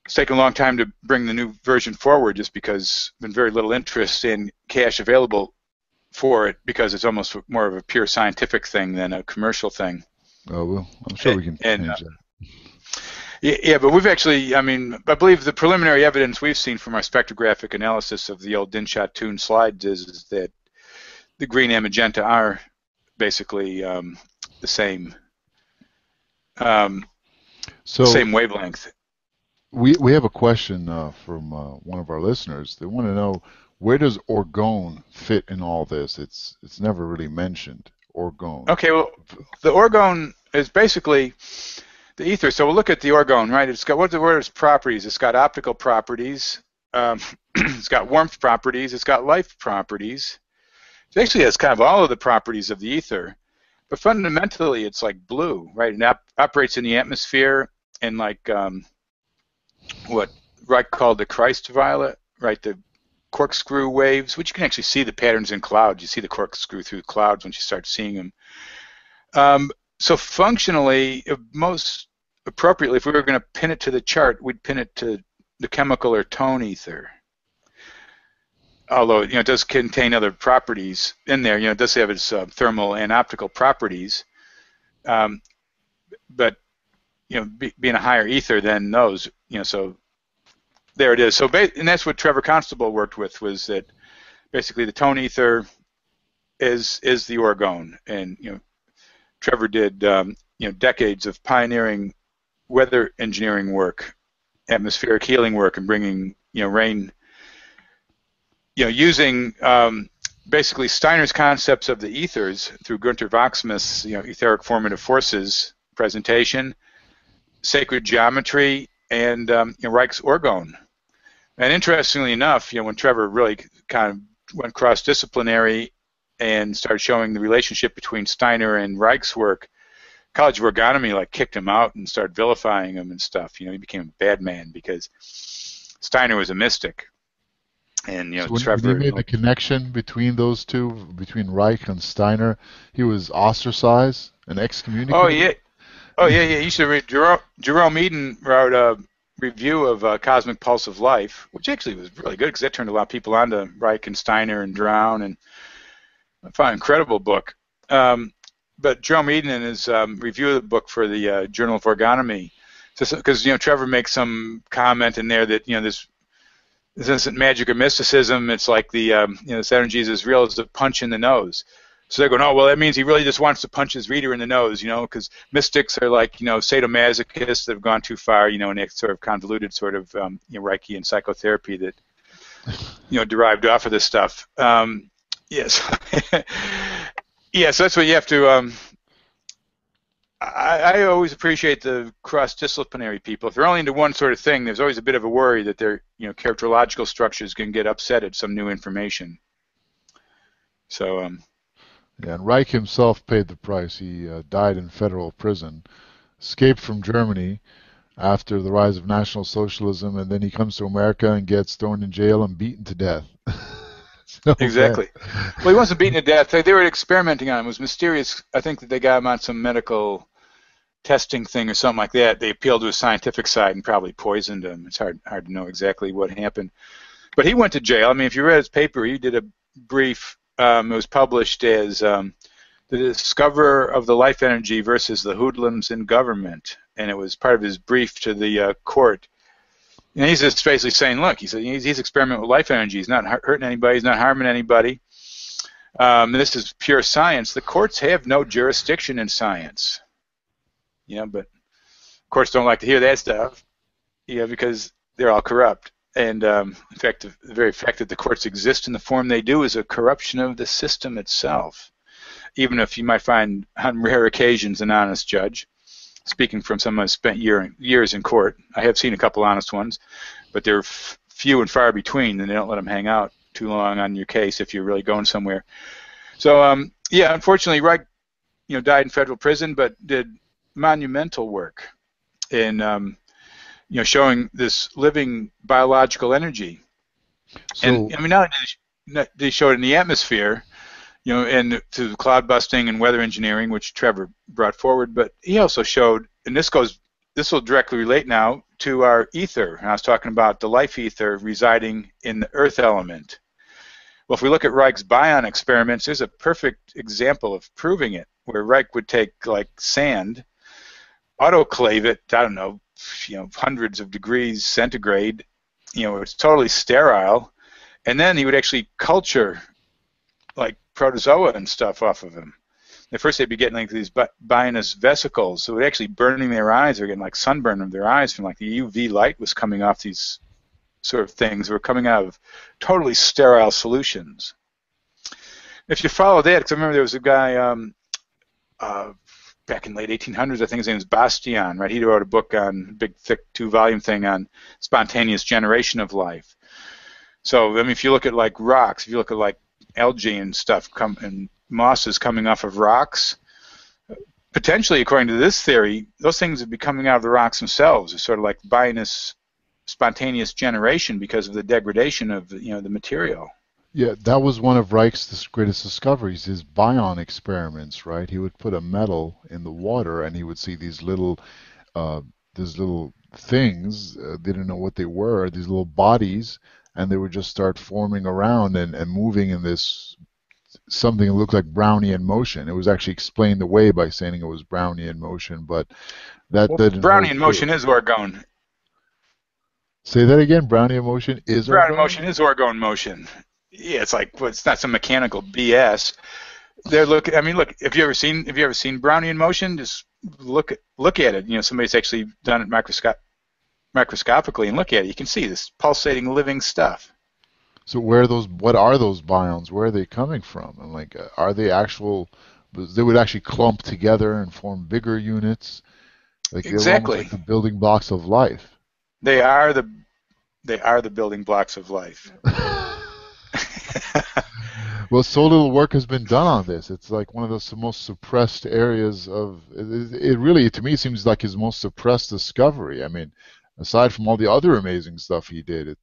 it's taken a long time to bring the new version forward, just because there's been very little interest in cash available for it, because it's almost more of a pure scientific thing than a commercial thing. oh well, I'm sure we can And change that. yeah, but we've actually, I mean, I believe the preliminary evidence we've seen from our spectrographic analysis of the old Dinshaw tune slides is that the green and magenta are basically the same So wavelength. we have a question from one of our listeners. They want to know, where does orgone fit in all this? It's never really mentioned. Orgone. Okay, well, the orgone is basically the ether. So we'll look at the orgone, right? It's got what are its properties? It's got optical properties. It's got warmth properties. It's got life properties. It actually has kind of all of the properties of the ether, but fundamentally it's like blue, right? And operates in the atmosphere in like what Reich called the Christ violet, right? The corkscrew waves, which you can actually see the patterns in clouds. You see the corkscrew through the clouds once you start seeing them. So functionally, most appropriately, if we were going to pin it to the chart, we'd pin it to the chemical or tone ether. Although it does contain other properties in there, it does have its thermal and optical properties, but being a higher ether than those, so there it is. So and that's what Trevor Constable worked with, was that basically the tone ether is the orgone, and Trevor did decades of pioneering weather engineering work, atmospheric healing work, and bringing rain. Using basically Steiner's concepts of the ethers through Günter Wachsmuth's etheric formative forces presentation, sacred geometry, and Reich's orgone. And interestingly enough, when Trevor really kind of went cross-disciplinary and started showing the relationship between Steiner and Reich's work, College of Orgonomy kicked him out and started vilifying him and stuff. He became a bad man because Steiner was a mystic. And So when Trevor. they made the connection between those two, between Reich and Steiner, he was ostracized and Oh excommunicated. yeah, yeah. You should read. Jerome Eden wrote a review of Cosmic Pulse of Life, which actually was really good because that turned a lot of people on to Reich and Steiner and Drown, and I found an incredible book. But Jerome Eden in his review of the book for the Journal of Orgonomy, because Trevor makes some comment in there that this isn't magic or mysticism. It's like this energy is as real as a punch in the nose. So they're going, oh, well, that means he really just wants to punch his reader in the nose, because mystics are like, sadomasochists that have gone too far, and that sort of convoluted sort of, Reiki and psychotherapy that, derived off of this stuff. Yes. Yeah, so that's what you have to, I always appreciate the cross-disciplinary people. If they're only into one sort of thing, there's always a bit of a worry that their characterological structures can get upset at some new information. So Yeah, and Reich himself paid the price. He died in federal prison, escaped from Germany after the rise of National Socialism, and then he comes to America and gets thrown in jail and beaten to death. So exactly. Well, he wasn't beaten to death. They were experimenting on him. It was mysterious. I think that they got him on some medical testing thing or something like that. They appealed to his scientific side and probably poisoned him. It's hard to know exactly what happened. But he went to jail. I mean, if you read his paper, he did a brief. It was published as the discoverer of the life energy versus the hoodlums in government, and it was part of his brief to the court. And he's just basically saying, look, he said he's experimenting with life energy. He's not hurting anybody. He's not harming anybody. This is pure science. The courts have no jurisdiction in science. But courts don't like to hear that stuff, because they're all corrupt. And in fact, the very fact that the courts exist in the form they do is a corruption of the system itself. Even if you might find on rare occasions an honest judge, speaking from someone who spent years in court, I have seen a couple honest ones, but they're few and far between, and they don't let them hang out too long on your case if you're really going somewhere. So unfortunately, Reich, died in federal prison, but did monumental work in showing this living biological energy. So, And I mean, not only did he show it in the atmosphere, and to cloud busting and weather engineering, which Trevor brought forward, but he also showed, and this will directly relate now to our ether. And I was talking about the life ether residing in the earth element. Well, if we look at Reich's bion experiments, there's a perfect example of proving it, where Reich would take like sand, autoclave it, I don't know, hundreds of degrees centigrade, it's totally sterile, and then he would actually culture like protozoa and stuff off of them. At first they'd be getting like these binous vesicles, so it would actually burning their eyes, or getting like sunburn of their eyes from like the UV light was coming off these sort of things. Were coming out of totally sterile solutions. If you follow that, because I remember there was a guy back in the late 1800s, I think his name was Bastian, right? He wrote a book on, big, thick, 2-volume thing on spontaneous generation of life. So, I mean, if you look at like rocks, if you look at like algae and stuff, and mosses coming off of rocks, potentially, according to this theory, those things would be coming out of the rocks themselves. It's sort of like binous, spontaneous generation because of the degradation of the material. yeah, that was one of Reich's greatest discoveries, his bion experiments, right? He would put a metal in the water, and he would see these little things, they didn't know what they were, these little bodies, and they would just start forming around and moving in this something that looked like Brownian motion. It was actually explained away by saying it was Brownian motion, but that didn't Brownian motion is orgone. Say that again. Brownian motion is Brownian orgone? motion is orgone motion. Yeah, it's like, well, it's not some mechanical BS. They're looking. I mean, look. Have you ever seen Brownian motion? Just look at it. Somebody's actually done it microscopically and look at it. You can see this pulsating, living stuff. So what are those bions? Where are they coming from? And like, are they actual? They would actually clump together and form bigger units. Like Exactly. They're almost like the building blocks of life. They are the building blocks of life. Well, so little work has been done on this. It's like one of the most suppressed areas of it. Really, to me, seems like his most suppressed discovery. I mean, aside from all the other amazing stuff he did.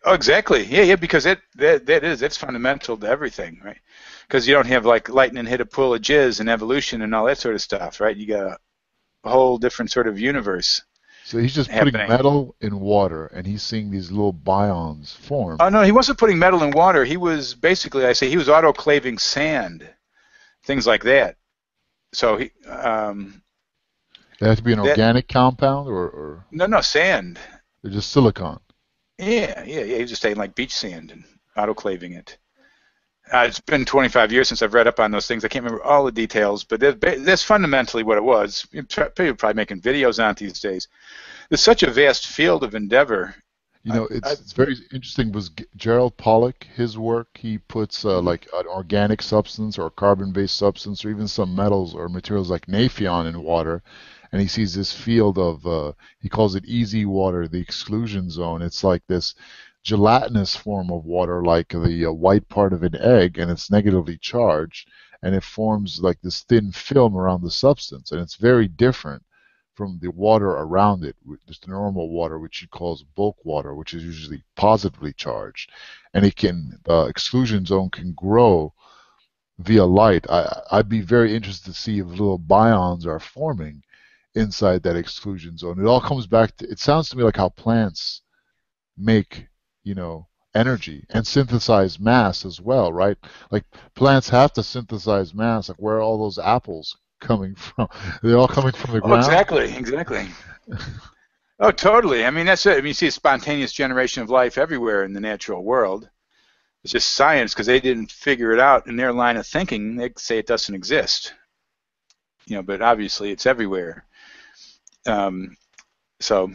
Oh, exactly. Yeah, because it's fundamental to everything, right? Because you don't have like lightning hit a pool of jizz and evolution and all that sort of stuff, right? You got a whole different sort of universe. So he's just putting metal in water, and he's seeing these little bions form. Oh no, he wasn't putting metal in water. He was basically, he was autoclaving sand, things like that. So he. It had to be an organic compound, or no, sand. They're just silicon. Yeah. He was just taking like beach sand and autoclaving it. It's been 25 years since I've read up on those things. I can't remember all the details, but that's fundamentally what it was. People are probably making videos on it these days. There's such a vast field of endeavor. It's very interesting. Was Gerald Pollack, his work, he puts like an organic substance or a carbon-based substance or even some metals or materials like naphthalene in water, and he sees this field of, he calls it easy water, the exclusion zone. It's like this gelatinous form of water, like the white part of an egg, and it's negatively charged, and it forms like this thin film around the substance, and it's very different from the water around it, just the normal water, which he calls bulk water, which is usually positively charged, and the exclusion zone can grow via light. I'd be very interested to see if little bions are forming inside that exclusion zone. It all comes back to, it sounds to me like how plants make, you know, energy and synthesize mass as well, right? Like plants have to synthesize mass. Like where are all those apples coming from? They're all coming from the Oh, ground. exactly, exactly. Oh, totally. I mean, that's it. I mean, you see a spontaneous generation of life everywhere in the natural world. It's just science because they didn't figure it out in their line of thinking. They say it doesn't exist, but obviously it's everywhere. Um, so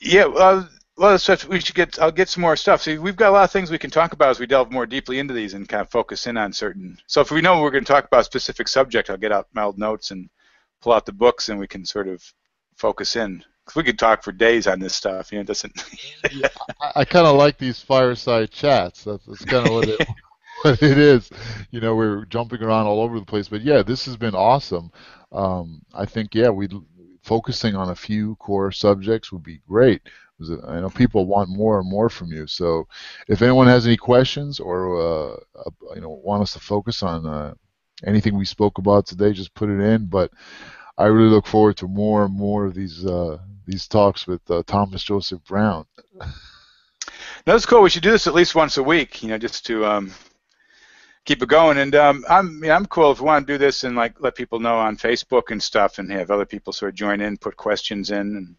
yeah, well, that's what we should get. I'll get some more stuff. See, we've got a lot of things we can talk about as we delve more deeply into these and kind of focus in on certain. So if we know we're going to talk about a specific subject, I'll get out my old notes and pull out the books, and we can sort of focus in. Because we could talk for days on this stuff. It doesn't. Yeah, I kind of like these fireside chats. That's kind of what it what it is. You know, we're jumping around all over the place, but yeah, this has been awesome. I think yeah, we focusing on a few core subjects would be great. 'Cause I know people want more and more from you. So, if anyone has any questions or want us to focus on anything we spoke about today, just put it in. But I really look forward to more and more of these talks with Thomas Joseph Brown. No, that's cool. We should do this at least once a week. Just to keep it going. And I'm cool if we want to do this and like let people know on Facebook and stuff, and have other people sort of join in, put questions in,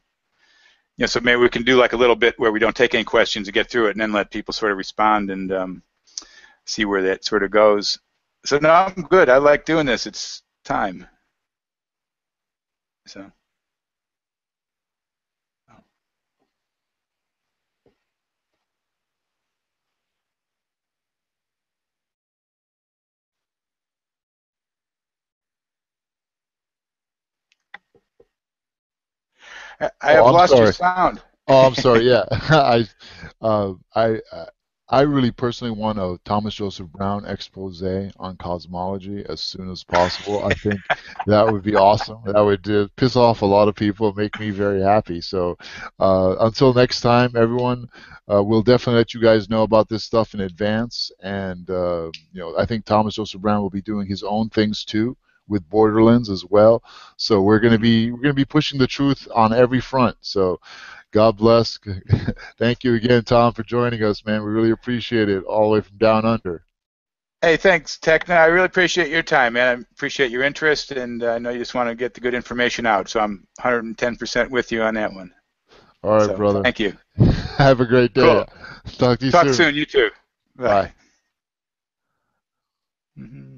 and so maybe we can do like a little bit where we don't take any questions and get through it, and then let people sort of respond and see where that sort of goes. So no, I'm good. I like doing this. It's time. So. I Oh, have I'm lost your sorry. sound. Oh, I'm sorry. Yeah, uh, I, I I really personally want a Thomas Joseph Brown expose on cosmology as soon as possible. I think that would be awesome. That would piss off a lot of people, make me very happy. So until next time, everyone, we'll definitely let you guys know about this stuff in advance. And I think Thomas Joseph Brown will be doing his own things too with Borderlands as well. So we're gonna be pushing the truth on every front. So. God bless. Thank you again, Tom, for joining us, man. We really appreciate it all the way from down under. Hey, thanks, Techna. I really appreciate your time, man. I appreciate your interest, and I know you just want to get the good information out. So I'm 110% with you on that one. All right, So brother. thank you. Have a great day. Cool. Talk to you Talk soon. soon. You too. Bye. Bye. Mhm.